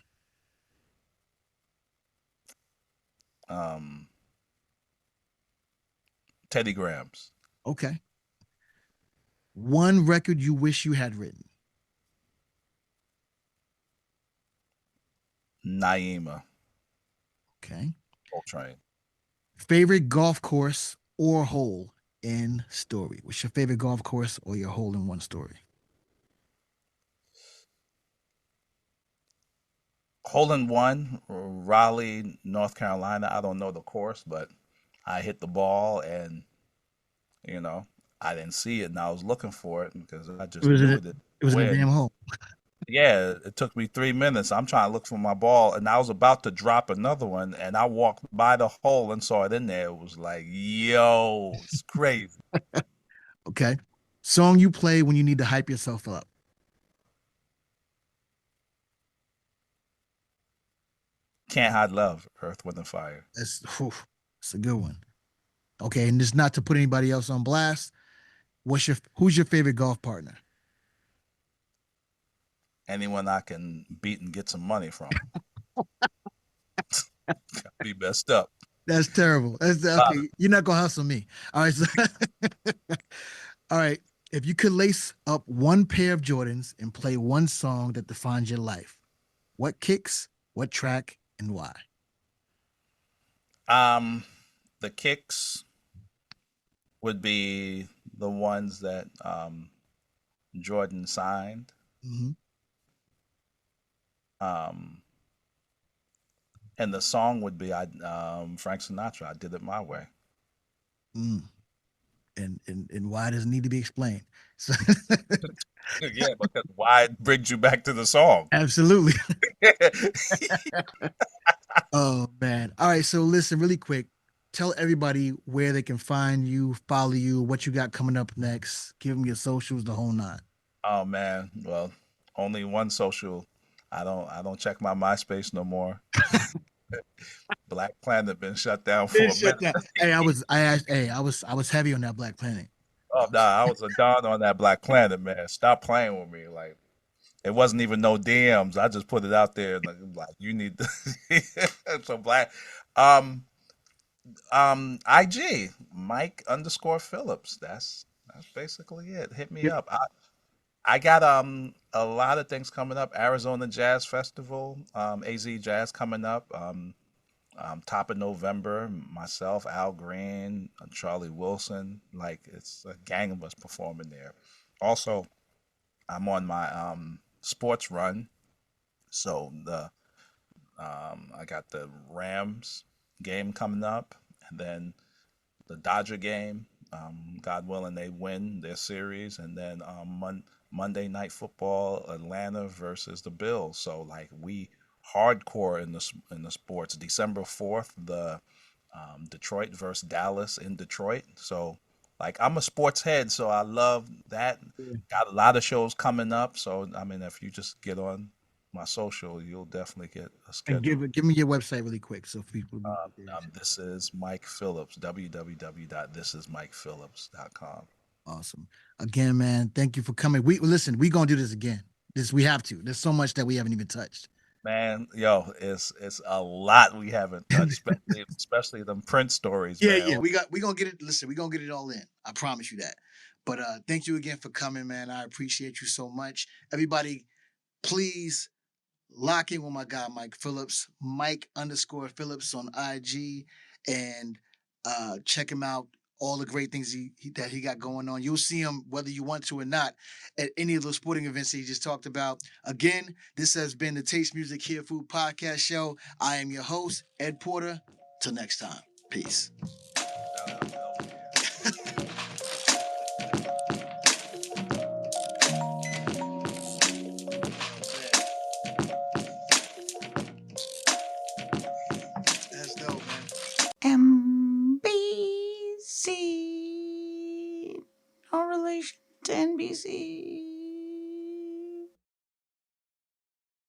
um, Teddy Grahams.
Okay. One record you wish you had written.
Naima.
Okay.
Coltrane.
Favorite golf course or hole in story. What's your favorite golf course or your hole in one story?
Hole in one, Raleigh, North Carolina. I don't know the course, but I hit the ball and, you know, I didn't see it and I was looking for it because I
It
just
was in
knew
a,
it didn't
it was in a damn
win.
hole.
Yeah, it took me 3 minutes. I'm trying to look for my ball and I was about to drop another one and I walked by the hole and saw it in there. It was like, yo, it's crazy.
Okay. Song you play when you need to hype yourself up.
Can't hide love, Earth, Wind, and Fire.
That's a good one. Okay, and just not to put anybody else on blast. Who's your favorite golf partner?
Anyone I can beat and get some money from. Be messed up.
That's terrible. That's
Uh,
okay. You're not gonna hustle me. All right. So, all right. If you could lace up one pair of Jordans and play one song that defines your life, what kicks, what track, and why?
um, the kicks would be the ones that Jordan signed.
Hmm.
Um, and the song would be Frank Sinatra. I did it my way.
Mm. And why does it need to be explained? So,
Yeah, because why it brings you back to the song.
absolutely. Oh man. All right. So listen, really quick. Tell everybody where they can find you, follow you, what you got coming up next. Give them your socials, the whole nine.
Oh man, well, only one social. I don't check my MySpace no more. Black Planet been shut down
Man,
for a
shut
minute.
that. Hey, I was heavy on that Black Planet.
Oh nah, I was a don on that Black Planet, man. Stop playing with me. Like it wasn't even no DMs. I just put it out there like you need to so black um IG Mike underscore Phillips. That's basically it. Hit me
Yep.
up. I got a lot of things coming up. Arizona Jazz Festival, AZ Jazz coming up. Top of November, myself, Al Green, Charlie Wilson, like it's a gang of us performing there. Also, I'm on my sports run, so the I got the Rams game coming up, and then the Dodger game. God willing, they win their series, and then Monday Night Football, Atlanta versus the Bills. So like we hardcore in the sports. December 4th, the Detroit versus Dallas in Detroit. So like I'm a sports head, so I love that. Got a lot of shows coming up. So I mean, if you just get on my social, you'll definitely get a
And
schedule.
give me your website really quick so people know what they're at.
This is Mike Phillips, www.thisismikephillips.com.
Awesome. Again, man, thank you for coming. We listen, we gonna do this again. This we have to. There's so much that we haven't even touched.
Man, yo, it's a lot we haven't touched, especially them Prince stories,
Yeah,
man.
yeah. We gonna get it. Listen, we gonna get it all in. I promise you that. But thank you again for coming, man. I appreciate you so much. Everybody, please lock in with my guy Mike Phillips, Mike_Phillips on IG, and check him out. All the great things that he got going on. You'll see him whether you want to or not at any of those sporting events that he just talked about. Again, this has been the Taste Music Hear Food podcast show. I am your host, Ed Porter. Till next time. Peace. That's dope, man.
MBC. No relation to NBC.